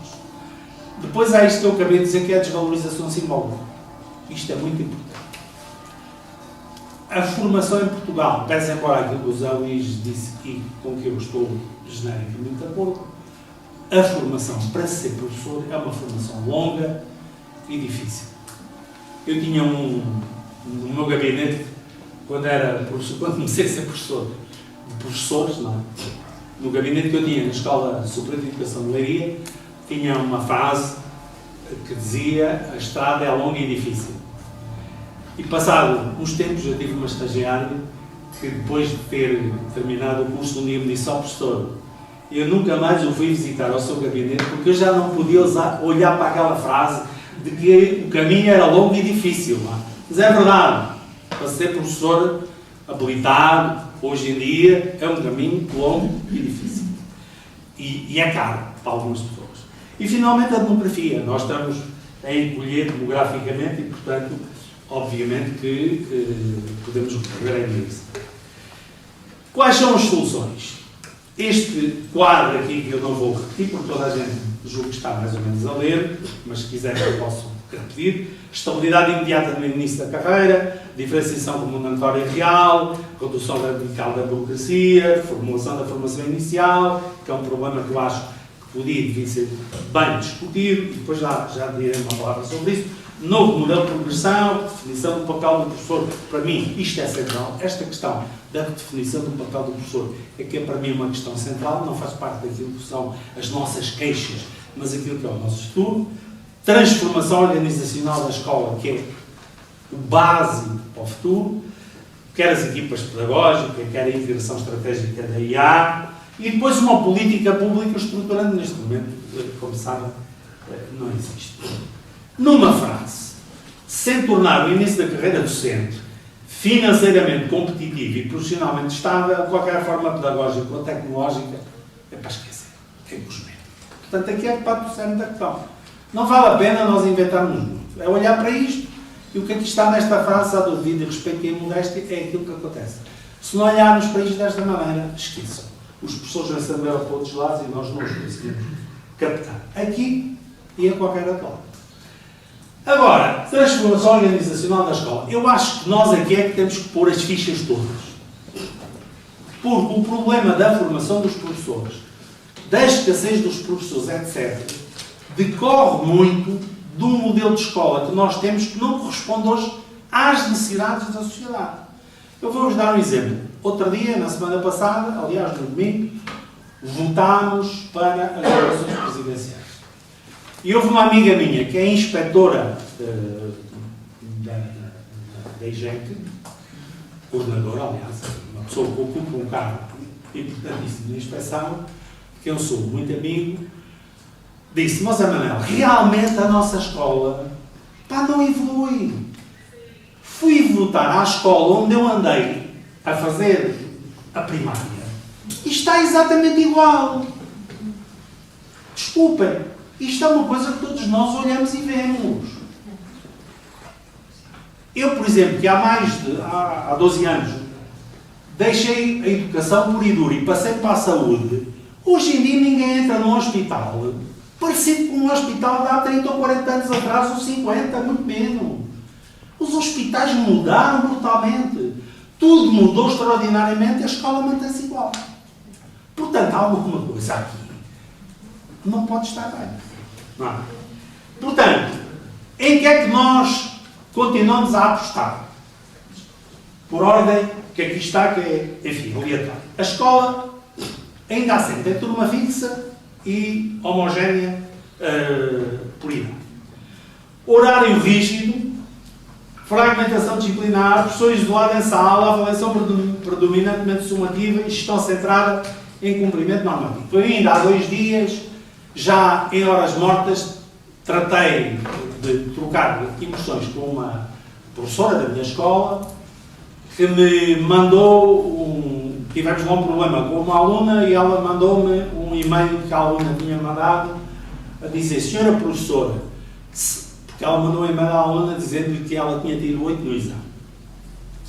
Depois há isto que eu acabei de dizer, que é a desvalorização simbólica. Isto é muito importante. A formação em Portugal, pese embora aquilo que o Zé Luís disse e com que eu estou genericamente de acordo, a formação para ser professor é uma formação longa e difícil. Eu tinha no meu gabinete, quando comecei a ser professor de professores, não é? No gabinete que eu tinha na Escola Superior de Educação de Leiria, tinha uma frase que dizia: a estrada é longa e difícil. E passado uns tempos eu tive uma estagiária que, depois de ter terminado o curso, um dia me disse: ó professor, eu nunca mais o fui visitar ao seu gabinete porque eu já não podia olhar para aquela frase de que o caminho era longo e difícil. Não é? Mas é verdade, para ser professor habilitado, hoje em dia, é um caminho longo e difícil. E é caro para algumas pessoas. E, finalmente, a demografia. Nós estamos a encolher demograficamente e, portanto, obviamente que podemos recorrer a isso. Quais são as soluções? Este quadro aqui, que eu não vou repetir, porque toda a gente julgo que está mais ou menos a ler, mas se quiser eu posso repetir. Estabilidade imediata no início da carreira, diferenciação remuneratória real, redução radical da burocracia, formulação da formação inicial, que é um problema que eu acho que podia e devia ser bem discutido, e depois já direi uma palavra sobre isso. Novo modelo de progressão, definição do papel do professor. Para mim, isto é central. Esta questão da definição do papel do professor é que, para mim, uma questão central, não faz parte daquilo que são as nossas queixas, mas aquilo que é o nosso estudo. Transformação organizacional da escola, que é o básico para o futuro, quer as equipas pedagógicas, quer a integração estratégica da IA, e depois uma política pública estruturante. Neste momento, como sabem, não existe. Numa frase, sem tornar o início da carreira docente financeiramente competitivo e profissionalmente estável, qualquer forma pedagógica ou tecnológica é para esquecer, é cosmético. Portanto, aqui é para o cerne da questão. Não vale a pena nós inventarmos muito. É olhar para isto e o que aqui está nesta frase, a dúvida, respeito e modéstia, é aquilo que acontece. Se não olharmos para isto desta maneira, esqueçam. Os professores vão saber para outros lados e nós não os conseguimos captar. Aqui e a qualquer atleta. Agora, transformação organizacional da escola. Eu acho que nós aqui é que temos que pôr as fichas todas. Porque o problema da formação dos professores, da escassez dos professores, etc., decorre muito de um modelo de escola que nós temos que não corresponde hoje às necessidades da sociedade. Eu vou-vos dar um exemplo. Outro dia, na semana passada, aliás, no domingo, votámos para as eleições presidenciais. E houve uma amiga minha, que é inspetora da IGEC, coordenadora, aliás, uma pessoa que ocupa um cargo importantíssimo de inspeção, que eu sou muito amigo, disse: mas, Manel, realmente a nossa escola não evolui. Fui votar à escola onde eu andei a fazer a primária e está exatamente igual. Desculpem, isto é uma coisa que todos nós olhamos e vemos. Eu, por exemplo, que há 12 anos deixei a educação pura e dura e passei para a saúde, hoje em dia ninguém entra num hospital parecido com um hospital de há 30 ou 40 anos atrás, ou 50, muito menos. Os hospitais mudaram brutalmente. Tudo mudou extraordinariamente e a escola mantém-se igual. Portanto, há alguma coisa aqui que não pode estar bem. Não é? Portanto, em que é que nós continuamos a apostar? Por ordem, que aqui está, que é, enfim, aleatório. A escola ainda assenta em turma fixa e homogénea por idade. Horário rígido, fragmentação disciplinar, professor isolado em sala, avaliação predominantemente sumativa e gestão centrada em cumprimento normativo. Foi ainda há 2 dias, já em horas mortas, tratei de trocar emoções com uma professora da minha escola, que me mandou tivemos lá um problema com uma aluna e ela mandou-me um e-mail que a aluna tinha mandado a dizer: senhora professora, porque ela mandou um e-mail à aluna dizendo que ela tinha tido 8 no exame.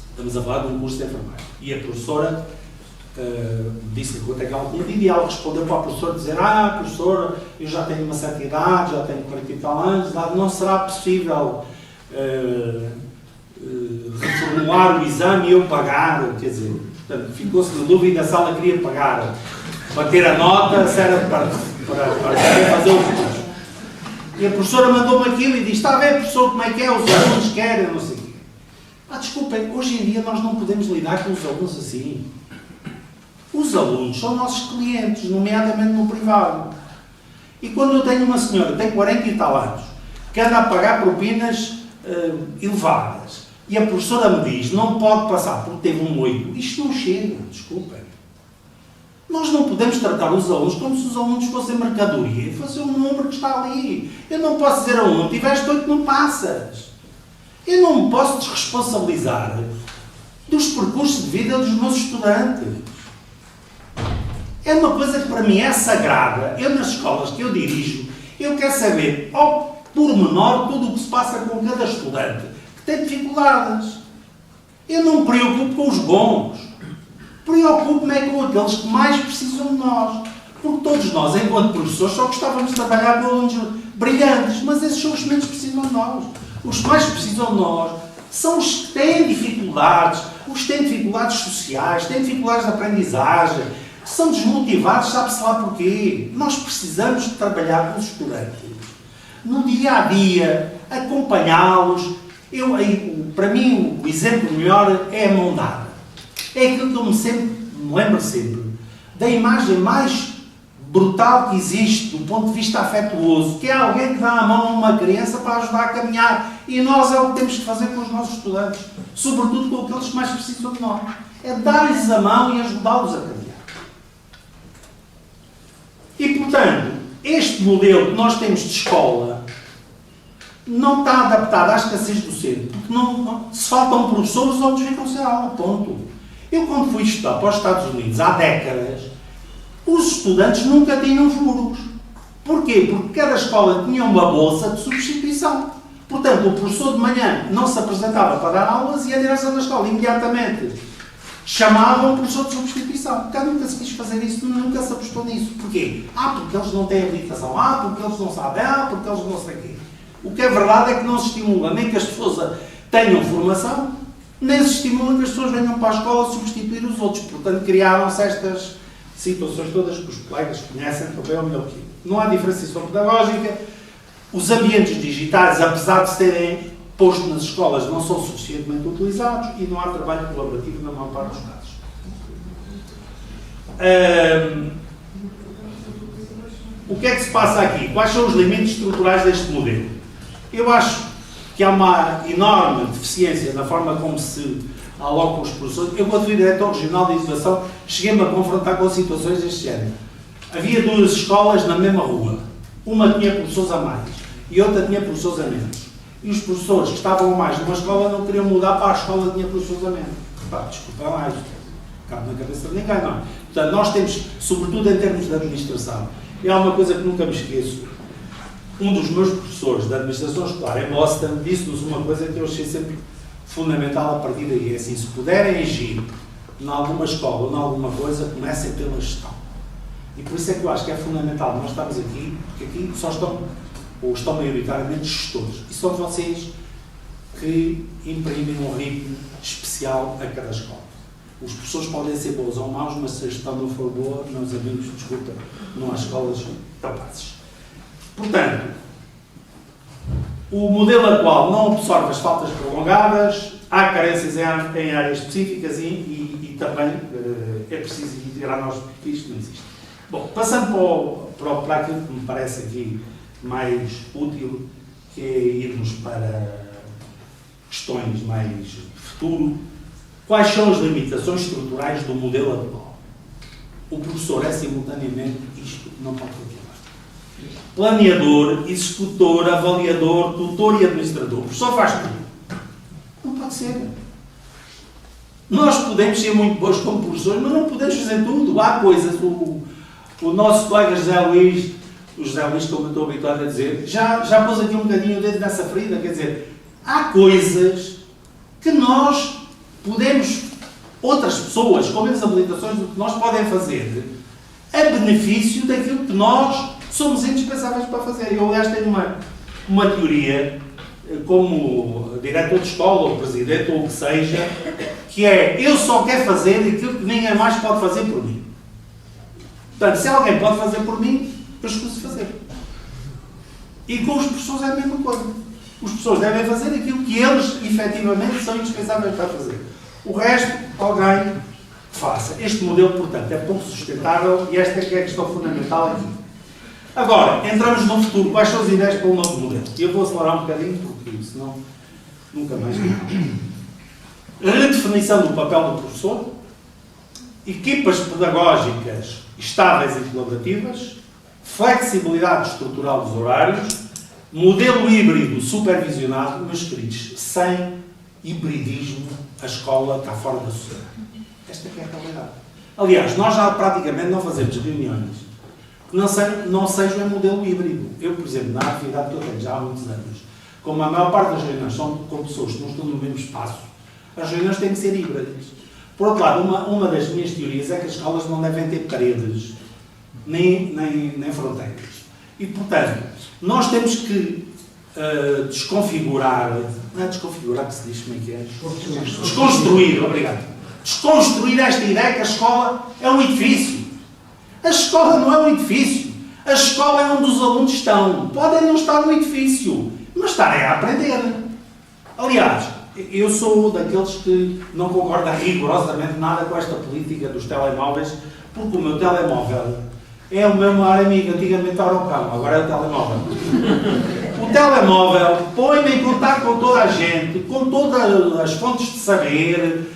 Estamos a falar de um curso de enfermagem. E a professora disse-lhe quanto é que ela tinha tido e ela respondeu para a professora dizer: professora, eu já tenho uma certa idade, já tenho 40 e tal anos, não será possível reformular o exame e eu pagar, quer dizer, portanto, ficou-se na dúvida se ela queria pagar para ter a nota, se era para fazer o curso. E a professora mandou-me aquilo e disse: está a ver, professor, como é que é, os alunos querem, não sei o quê. Desculpem, hoje em dia nós não podemos lidar com os alunos assim. Os alunos são nossos clientes, nomeadamente no privado. E quando eu tenho uma senhora que tem 40 e tal anos, que anda a pagar propinas elevadas, e a professora me diz: não pode passar porque teve um 8, isto não chega, desculpem. Nós não podemos tratar os alunos como se os alunos fossem mercadoria e fazer um número que está ali. Eu não posso dizer a um: tiveste 8, não passas. Eu não me posso desresponsabilizar dos percursos de vida dos meus estudantes. É uma coisa que para mim é sagrada. Eu, nas escolas que eu dirijo, eu quero saber ao pormenor tudo o que se passa com cada estudante que tem dificuldades. Eu não me preocupo com os bons. Preocupo-me com aqueles que mais precisam de nós. Porque todos nós, enquanto professores, só gostávamos de trabalhar com alunos brilhantes, mas esses são os que menos precisam de nós. Os que mais precisam de nós são os que têm dificuldades, os que têm dificuldades sociais, têm dificuldades de aprendizagem, são desmotivados, sabe-se lá porquê. Nós precisamos de trabalhar com os estudantes. No dia-a-dia, acompanhá-los. Para mim, o exemplo melhor é a mão dada. É aquilo que eu me lembro sempre da imagem mais brutal que existe do ponto de vista afetuoso, que é alguém que dá a mão a uma criança para ajudar a caminhar. E nós é o que temos que fazer com os nossos estudantes, sobretudo com aqueles que mais precisam de nós. É dar-lhes a mão e ajudá-los a caminhar. E, portanto, este modelo que nós temos de escola não está adaptado à escassez docente, porque se faltam professores, os alunos ficam sem aula, ponto. Eu, quando fui estudar para os Estados Unidos, há décadas, os estudantes nunca tinham furos. Porquê? Porque cada escola tinha uma bolsa de substituição. Portanto, o professor de manhã não se apresentava para dar aulas e a direção da escola imediatamente chamavam o professor de substituição. Cá nunca se quis fazer isso, nunca se apostou nisso. Porquê? Porque eles não têm habilitação. Porque eles não sabem. Porque eles não sei o quê. O que é verdade é que não se estimula nem que as pessoas tenham formação, nem se estimula que as pessoas venham para a escola substituir os outros. Portanto, criaram-se estas situações todas que os colegas conhecem também ao melhor que eu. Não há diferenciação pedagógica. Os ambientes digitais, apesar de se terem posto nas escolas, não são suficientemente utilizados e não há trabalho colaborativo na maior parte dos casos. O que é que se passa aqui? Quais são os limites estruturais deste modelo? Eu acho que há uma enorme deficiência na forma como se alocam os professores. Eu, quando fui diretor regional de educação, cheguei-me a confrontar com situações deste género. Havia duas escolas na mesma rua. Uma tinha professores a mais e outra tinha professores a menos. E os professores que estavam a mais numa escola não queriam mudar para a escola que tinha professores a menos. Desculpa lá, isto cabe na cabeça de ninguém, não. Portanto, nós temos, sobretudo em termos de administração, e há uma coisa que nunca me esqueço. Um dos meus professores da administração escolar em Boston disse-nos uma coisa que eu achei sempre fundamental a partir daí. É assim, se puderem agir em alguma escola ou em alguma coisa, comecem pela gestão. E por isso é que eu acho que é fundamental nós estamos aqui, porque aqui só estão, ou estão maioritariamente gestores. E são vocês que imprimem um ritmo especial a cada escola. Os professores podem ser bons ou maus, mas se a gestão não for boa, meus amigos, desculpa, não há escolas capazes. Portanto, o modelo atual não absorve as faltas prolongadas, há carências em áreas específicas e também é preciso integrar novos perfis que não existem. Bom, passando para aquilo que me parece aqui mais útil, que é irmos para questões mais de futuro, quais são as limitações estruturais do modelo atual? O professor é simultaneamente isto, não pode continuar. Planeador, executor, avaliador, tutor e administrador. O professor faz tudo. Não pode ser. Nós podemos ser muito bons como professores, mas não podemos fazer tudo. Há coisas, o nosso colega José Luís, como eu estou habituado a dizer, já pôs aqui um bocadinho o dedo nessa ferida, quer dizer, há coisas que nós podemos, outras pessoas com menos habilitações do que nós podem fazer a benefício daquilo que nós somos indispensáveis para fazer. Eu, aliás, tenho uma teoria, como diretor de escola, ou presidente, ou o que seja, que é, eu só quero fazer aquilo que ninguém mais pode fazer por mim. Portanto, se alguém pode fazer por mim, eu escuso fazer. E com os professores é a mesma coisa. Os professores devem fazer aquilo que eles, efetivamente, são indispensáveis para fazer. O resto, alguém faça. Este modelo, portanto, é pouco sustentável e esta é que é a questão fundamental aqui. Agora, entramos no futuro. Quais são as ideias para o novo modelo? E eu vou acelerar um bocadinho, porque senão nunca mais. Redefinição do papel do professor, equipas pedagógicas estáveis e colaborativas, flexibilidade estrutural dos horários, modelo híbrido supervisionado, meus queridos, sem hibridismo, a escola está fora da sociedade. Esta é a realidade. Aliás, nós já praticamente não fazemos reuniões que não sejam em modelo híbrido. Eu, por exemplo, na atividade que eu tenho já há muitos anos, como a maior parte das reuniões são com pessoas que não estão no mesmo espaço, as reuniões têm que ser híbridas. Por outro lado, uma das minhas teorias é que as escolas não devem ter paredes, nem fronteiras. E, portanto, nós temos que desconfigurar, não é desconfigurar que se diz, como é que é? Desconstruir, obrigado. Desconstruir esta ideia que a escola é um edifício. A escola não é um edifício. A escola é onde os alunos estão. Podem não estar no edifício, mas estarem a aprender. Aliás, eu sou daqueles que não concorda rigorosamente nada com esta política dos telemóveis, porque o meu telemóvel é o meu maior amigo. Antigamente era o cão, agora é o telemóvel. O telemóvel põe-me em contato com toda a gente, com todas as fontes de saber,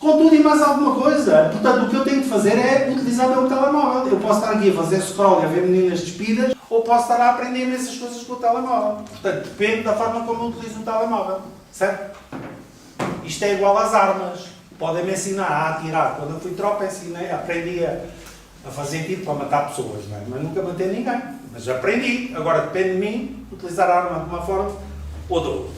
com tudo e mais alguma coisa. Portanto, o que eu tenho que fazer é utilizar o meu telemóvel. Eu posso estar aqui a fazer scroll e a ver meninas despidas, ou posso estar a aprender imensas coisas com o telemóvel. Portanto, depende da forma como eu utilizo o telemóvel. Certo? Isto é igual às armas. Podem-me ensinar a atirar. Quando eu fui tropa, aprendi a fazer tiro para matar pessoas, não é? Mas nunca matei ninguém. Mas aprendi. Agora depende de mim utilizar a arma de uma forma ou de outra.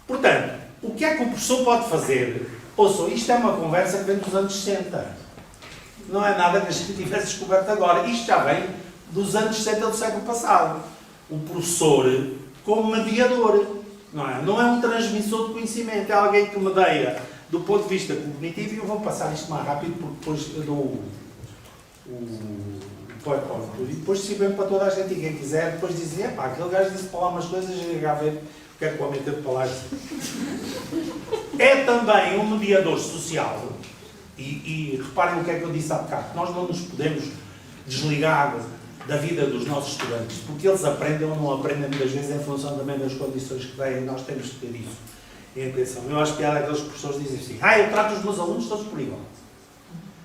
Portanto, o que é que o professor pode fazer Ouçam, isto é uma conversa que vem dos anos 60. Não é nada que a gente tivesse descoberto agora. Isto já vem dos anos 60 do século passado. O professor como mediador. Não é um transmissor de conhecimento. É alguém que medeia do ponto de vista cognitivo. E eu vou passar isto mais rápido porque depois eu dou o PowerPoint. E depois se bem para toda a gente e quem quiser, depois dizia, pá, aquele gajo disse para lá umas coisas e ligar a ver o que é que o homem teve para lá. É também um mediador social. E reparem o que é que eu disse há bocado. Nós não nos podemos desligar da vida dos nossos estudantes, porque eles aprendem ou não aprendem muitas vezes em função também das condições que têm. Nós temos que ter isso em atenção. Eu acho piada aqueles professores dizem assim, eu trato os meus alunos todos por igual.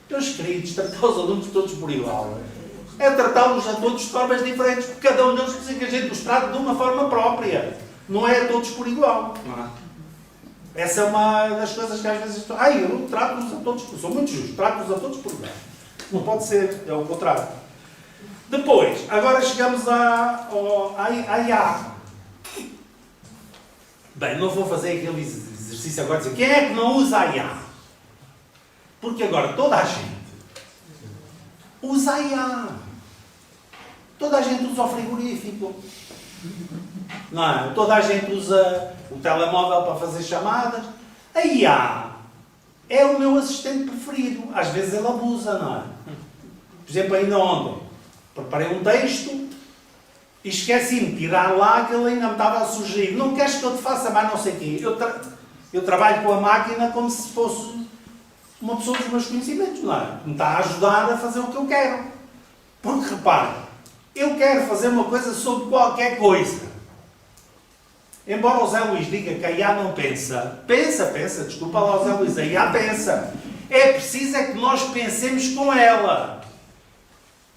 Meus queridos, tratar os alunos todos por igual é tratá-los a todos de formas diferentes, porque cada um deles precisa que a gente os trate de uma forma própria. Não é a todos por igual. Essa é uma das coisas que às vezes... eu trato-os a todos por... Sou muito justo, trato-os a todos por igual. Não pode ser, é o contrário. Depois, agora chegamos à IA. Bem, não vou fazer aquele exercício agora de dizer quem é que não usa a IA? Porque agora toda a gente usa a IA. Toda a gente usa o frigorífico. Não é? Toda a gente usa o telemóvel para fazer chamadas. A IA é o meu assistente preferido. Às vezes ele abusa, não é? Por exemplo, ainda ontem preparei um texto e esqueci-me de tirar lá que ele ainda me estava a sugerir. Não queres que eu te faça mais não sei o quê? Eu trabalho com a máquina como se fosse uma pessoa dos meus conhecimentos, não é? Me está a ajudar a fazer o que eu quero. Porque, repare, eu quero fazer uma coisa sobre qualquer coisa. Embora o Zé Luís diga que a IA não pensa, pensa, desculpa lá o Zé Luís, a IA pensa. É preciso é que nós pensemos com ela.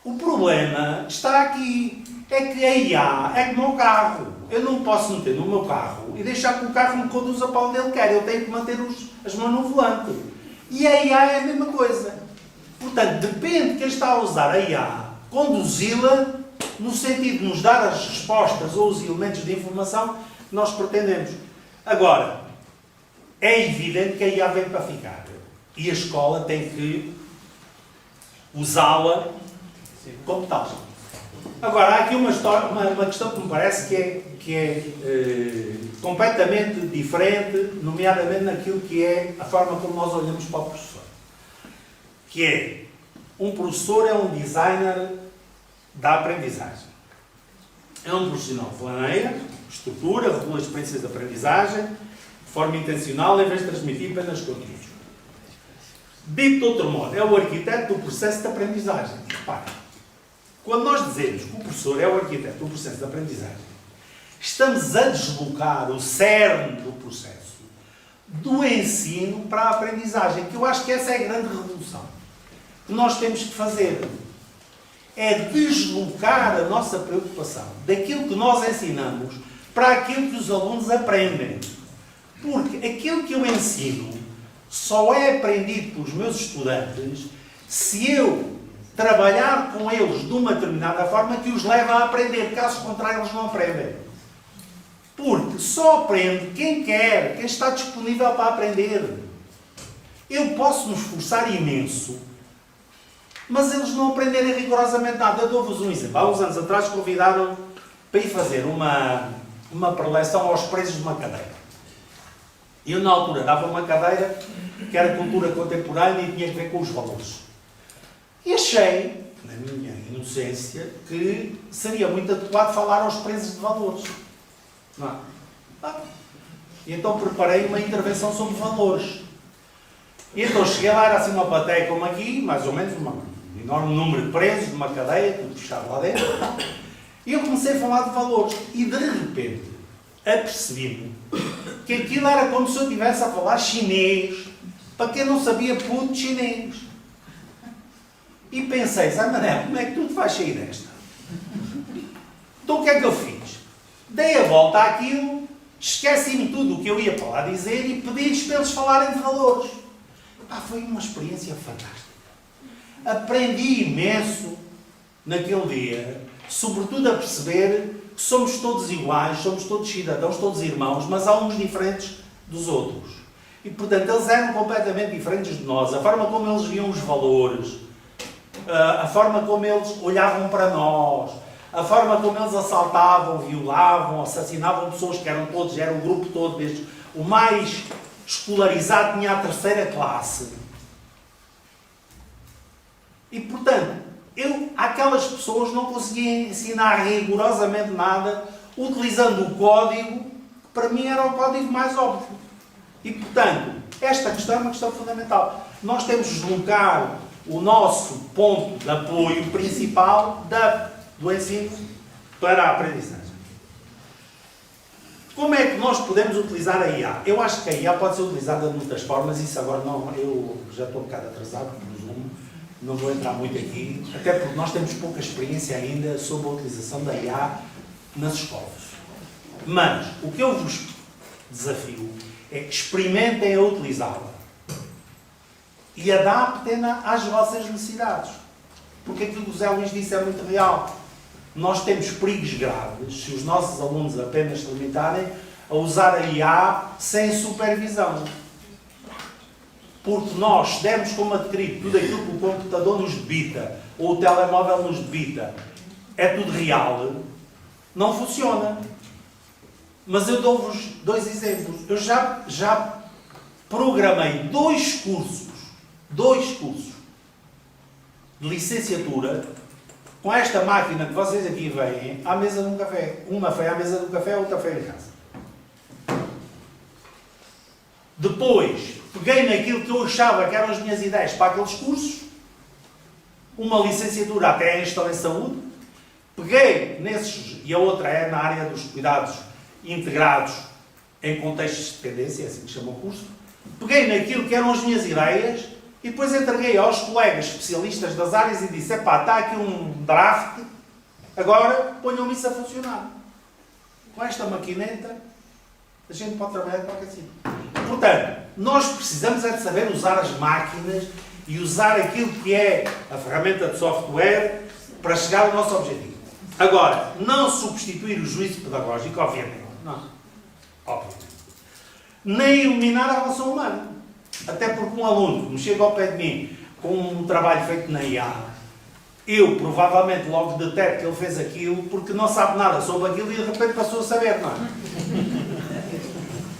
O problema está aqui. É que a IA é como o carro. Eu não posso meter no meu carro e deixar que o carro me conduza para onde ele quer. Eu tenho que manter as mãos no volante. E a IA é a mesma coisa. Portanto, depende de quem está a usar a IA, conduzi-la no sentido de nos dar as respostas ou os elementos de informação que nós pretendemos. Agora, é evidente que a IA vem para ficar. E a escola tem que usá-la como tal. Agora, há aqui uma questão que me parece que é completamente diferente, nomeadamente naquilo que é a forma como nós olhamos para o professor. Que é, um professor é um designer da aprendizagem. É um profissional que planeia, estrutura, regula experiências de aprendizagem, de forma intencional, em vez de transmitir apenas conteúdos. Dito de outro modo, é o arquiteto do processo de aprendizagem. Repare, quando nós dizemos que o professor é o arquiteto do processo de aprendizagem, estamos a deslocar o cerne do processo do ensino para a aprendizagem, que eu acho que essa é a grande revolução que nós temos que fazer. É deslocar a nossa preocupação daquilo que nós ensinamos para aquilo que os alunos aprendem. Porque aquilo que eu ensino só é aprendido pelos meus estudantes se eu trabalhar com eles de uma determinada forma que os leva a aprender. Caso contrário, eles não aprendem. Porque só aprende quem quer, quem está disponível para aprender. Eu posso me esforçar imenso, mas eles não aprenderem rigorosamente nada. Eu dou-vos um exemplo. Há uns anos atrás convidaram para ir fazer uma preleção aos presos de uma cadeira. Eu, na altura, dava uma cadeira que era cultura contemporânea e tinha a ver com os valores. E achei, na minha inocência, que seria muito adequado falar aos presos de valores. Não é? E então preparei uma intervenção sobre valores. E então cheguei lá, era assim uma plateia como aqui, mais ou menos, um enorme número de presos, de uma cadeia, tudo fechado lá dentro. E eu comecei a falar de valores. E de repente, apercebi-me que aquilo era como se eu estivesse a falar chinês, para quem não sabia puto chinês. E pensei, Zé Manel, como é que tu te vais sair desta? Então o que é que eu fiz? Dei a volta àquilo, esqueci-me tudo o que eu ia para lá dizer e pedi-lhes para eles falarem de valores. Foi uma experiência fantástica. Aprendi imenso naquele dia, sobretudo a perceber que somos todos iguais, somos todos cidadãos, todos irmãos, mas há uns diferentes dos outros. E, portanto, eles eram completamente diferentes de nós. A forma como eles viam os valores, a forma como eles olhavam para nós, a forma como eles assaltavam, violavam, assassinavam pessoas que eram todos, era o grupo todo, desde o mais escolarizado tinha a 3ª classe. E, portanto, àquelas pessoas não conseguia ensinar rigorosamente nada, utilizando o código, que para mim era o código mais óbvio. E, portanto, esta questão é uma questão fundamental. Nós temos de deslocar o nosso ponto de apoio principal do ensino para a aprendizagem. Como é que nós podemos utilizar a IA? Eu acho que a IA pode ser utilizada de muitas formas, isso agora não, eu já estou um bocado atrasado, presumo, não vou entrar muito aqui, até porque nós temos pouca experiência ainda sobre a utilização da IA nas escolas. Mas o que eu vos desafio é que experimentem a utilizá-la e adaptem-na às vossas necessidades. Porque aquilo que o Zé Luís disse é muito real. Nós temos perigos graves se os nossos alunos apenas se limitarem a usar a IA sem supervisão. Porque nós demos como adquirido tudo aquilo que o computador nos debita, ou o telemóvel nos debita, é tudo real, não funciona. Mas eu dou-vos 2 exemplos. Eu já programei 2 cursos de licenciatura com esta máquina que vocês aqui veem à mesa de um café. Uma foi à mesa do café, outra foi em casa. Depois, peguei naquilo que eu achava que eram as minhas ideias para aqueles cursos, uma licenciatura até em Gestão em Saúde, peguei nesses, e a outra é na área dos cuidados integrados em contextos de dependência, é assim que chama o curso, peguei naquilo que eram as minhas ideias e depois entreguei aos colegas especialistas das áreas e disse, epá, está aqui um draft, agora ponham isso a funcionar. Com esta maquineta, a gente pode trabalhar de qualquer sítio. Portanto, nós precisamos é de saber usar as máquinas e usar aquilo que é a ferramenta de software para chegar ao nosso objetivo. Agora, não substituir o juízo pedagógico, obviamente. Não. Obviamente. Nem eliminar a relação humana. Até porque um aluno que me chega ao pé de mim com um trabalho feito na IA, eu provavelmente logo detecto que ele fez aquilo porque não sabe nada sobre aquilo e de repente passou a saber, não é?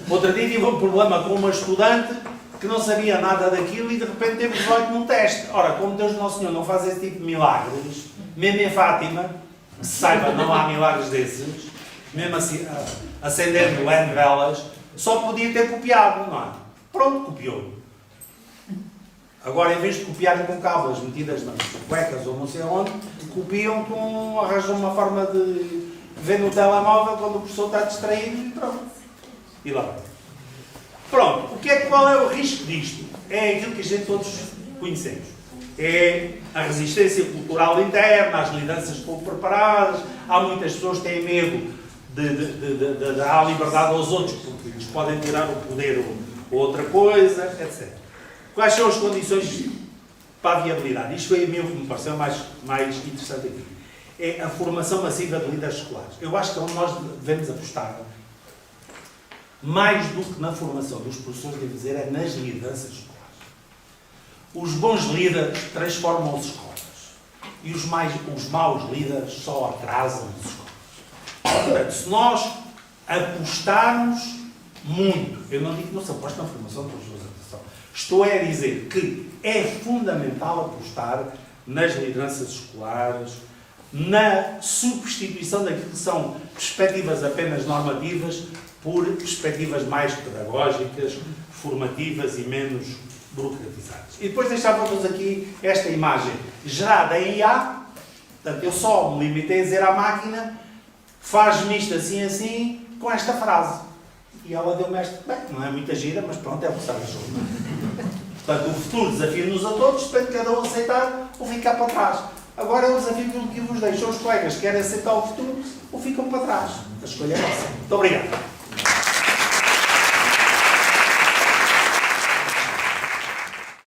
Outro dia tive um problema com uma estudante que não sabia nada daquilo e de repente teve 18 num teste. Ora, como Deus Nosso Senhor não faz esse tipo de milagres, mesmo em Fátima, saiba, não há milagres desses, mesmo assim, acendendo velas, só podia ter copiado, não é? Pronto, copiou. Agora, em vez de copiarem com cábulas metidas nas cuecas ou não sei onde, copiam arranjam uma forma de ver no telemóvel quando o professor está distraído e pronto. E lá vai. Pronto, qual é o risco disto? É aquilo que a gente todos conhecemos. É a resistência cultural interna, as lideranças pouco preparadas, há muitas pessoas que têm medo de dar a liberdade aos outros porque lhes podem tirar o poder ou outra coisa, etc. Quais são as condições para a viabilidade? Isto foi a mim o que me pareceu mais interessante aqui. É a formação massiva de líderes escolares. Eu acho que é onde nós devemos apostar, mais do que na formação dos professores, devo dizer, é nas lideranças escolares. Os bons líderes transformam as escolas. E os maus líderes só atrasam as escolas. Portanto, se nós apostarmos muito, eu não digo que não se aposta na formação dos professores, atenção, estou a dizer que é fundamental apostar nas lideranças escolares, na substituição daquilo que são perspectivas apenas normativas por perspectivas mais pedagógicas, formativas e menos burocratizadas. E depois deixava-vos aqui esta imagem gerada em IA. Portanto, eu só me limitei a dizer à máquina, faz-me isto assim, assim, com esta frase. E ela deu-me esta, bem, não é muita gira, mas pronto, é o que está no jogo. Portanto, o futuro desafia-nos a todos, depende de cada um aceitar ou ficar para trás. Agora é o desafio que vos deixo. Os colegas que querem aceitar o futuro ou ficam para trás. A escolha é essa. Muito obrigado.